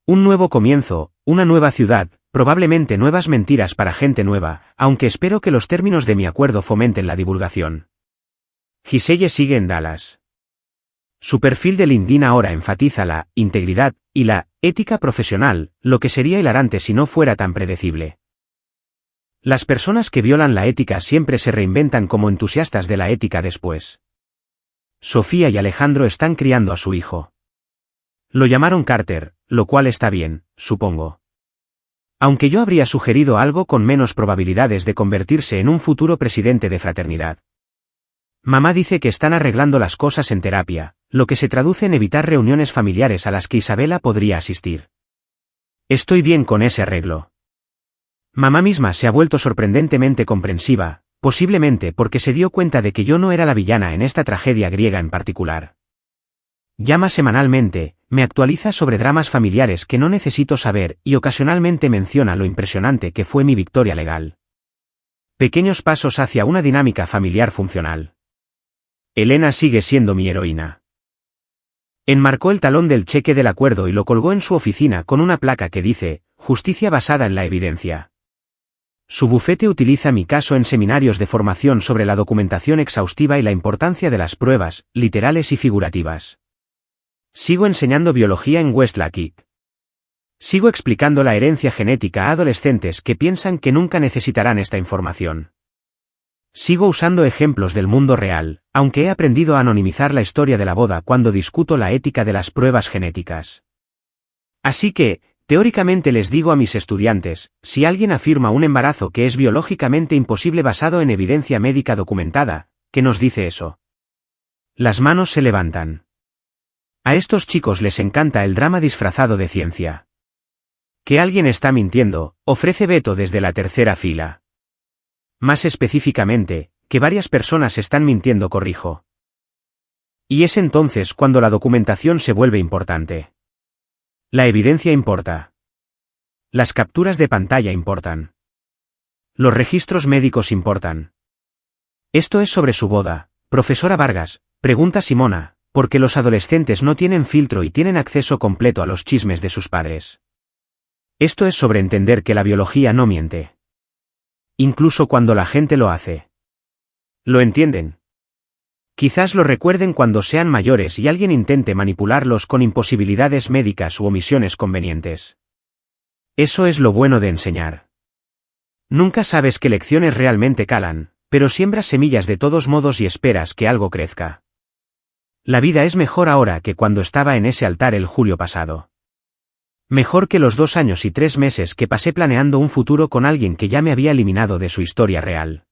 Un nuevo comienzo, una nueva ciudad, probablemente nuevas mentiras para gente nueva, aunque espero que los términos de mi acuerdo fomenten la divulgación. Giselle sigue en Dallas. Su perfil de LinkedIn ahora enfatiza la integridad y la ética profesional, lo que sería hilarante si no fuera tan predecible. Las personas que violan la ética siempre se reinventan como entusiastas de la ética después. Sofía y Alejandro están criando a su hijo. Lo llamaron Carter, lo cual está bien, supongo. Aunque yo habría sugerido algo con menos probabilidades de convertirse en un futuro presidente de fraternidad. Mamá dice que están arreglando las cosas en terapia, lo que se traduce en evitar reuniones familiares a las que Isabela podría asistir. Estoy bien con ese arreglo. Mamá misma se ha vuelto sorprendentemente comprensiva, posiblemente porque se dio cuenta de que yo no era la villana en esta tragedia griega en particular. Llama semanalmente, me actualiza sobre dramas familiares que no necesito saber y ocasionalmente menciona lo impresionante que fue mi victoria legal. Pequeños pasos hacia una dinámica familiar funcional. Elena sigue siendo mi heroína. Enmarcó el talón del cheque del acuerdo y lo colgó en su oficina con una placa que dice, justicia basada en la evidencia. Su bufete utiliza mi caso en seminarios de formación sobre la documentación exhaustiva y la importancia de las pruebas, literales y figurativas. Sigo enseñando biología en Westlake. Sigo explicando la herencia genética a adolescentes que piensan que nunca necesitarán esta información. Sigo usando ejemplos del mundo real, aunque he aprendido a anonimizar la historia de la boda cuando discuto la ética de las pruebas genéticas. Así que, teóricamente les digo a mis estudiantes, si alguien afirma un embarazo que es biológicamente imposible basado en evidencia médica documentada, ¿qué nos dice eso? Las manos se levantan. A estos chicos les encanta el drama disfrazado de ciencia. Que alguien está mintiendo, ofrece Beto desde la tercera fila. Más específicamente, que varias personas están mintiendo, corrijo. Y es entonces cuando la documentación se vuelve importante. La evidencia importa. Las capturas de pantalla importan. Los registros médicos importan. Esto es sobre su boda, profesora Vargas, pregunta Simona, porque los adolescentes no tienen filtro y tienen acceso completo a los chismes de sus padres. Esto es sobre entender que la biología no miente. Incluso cuando la gente lo hace. ¿Lo entienden? Quizás lo recuerden cuando sean mayores y alguien intente manipularlos con imposibilidades médicas u omisiones convenientes. Eso es lo bueno de enseñar. Nunca sabes qué lecciones realmente calan, pero siembras semillas de todos modos y esperas que algo crezca. La vida es mejor ahora que cuando estaba en ese altar el julio pasado. Mejor que los 2 años y 3 meses que pasé planeando un futuro con alguien que ya me había eliminado de su historia real.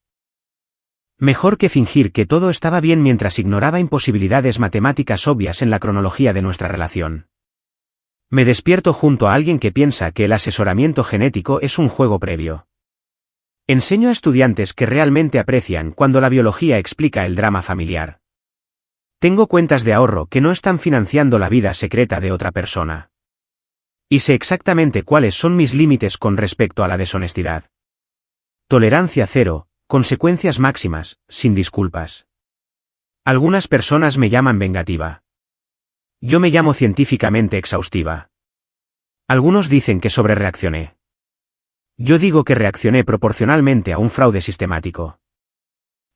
Mejor que fingir que todo estaba bien mientras ignoraba imposibilidades matemáticas obvias en la cronología de nuestra relación. Me despierto junto a alguien que piensa que el asesoramiento genético es un juego previo. Enseño a estudiantes que realmente aprecian cuando la biología explica el drama familiar. Tengo cuentas de ahorro que no están financiando la vida secreta de otra persona. Y sé exactamente cuáles son mis límites con respecto a la deshonestidad. Tolerancia cero. Consecuencias máximas, sin disculpas. Algunas personas me llaman vengativa. Yo me llamo científicamente exhaustiva. Algunos dicen que sobrereaccioné. Yo digo que reaccioné proporcionalmente a un fraude sistemático.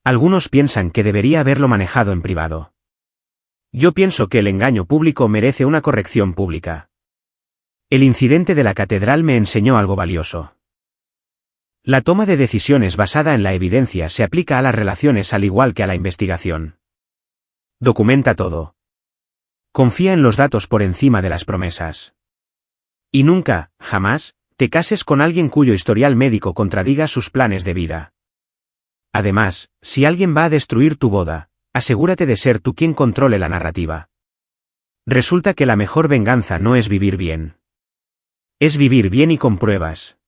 Algunos piensan que debería haberlo manejado en privado. Yo pienso que el engaño público merece una corrección pública. El incidente de la catedral me enseñó algo valioso. La toma de decisiones basada en la evidencia se aplica a las relaciones al igual que a la investigación. Documenta todo. Confía en los datos por encima de las promesas. Y nunca, jamás, te cases con alguien cuyo historial médico contradiga sus planes de vida. Además, si alguien va a destruir tu boda, asegúrate de ser tú quien controle la narrativa. Resulta que la mejor venganza no es vivir bien. Es vivir bien y con pruebas.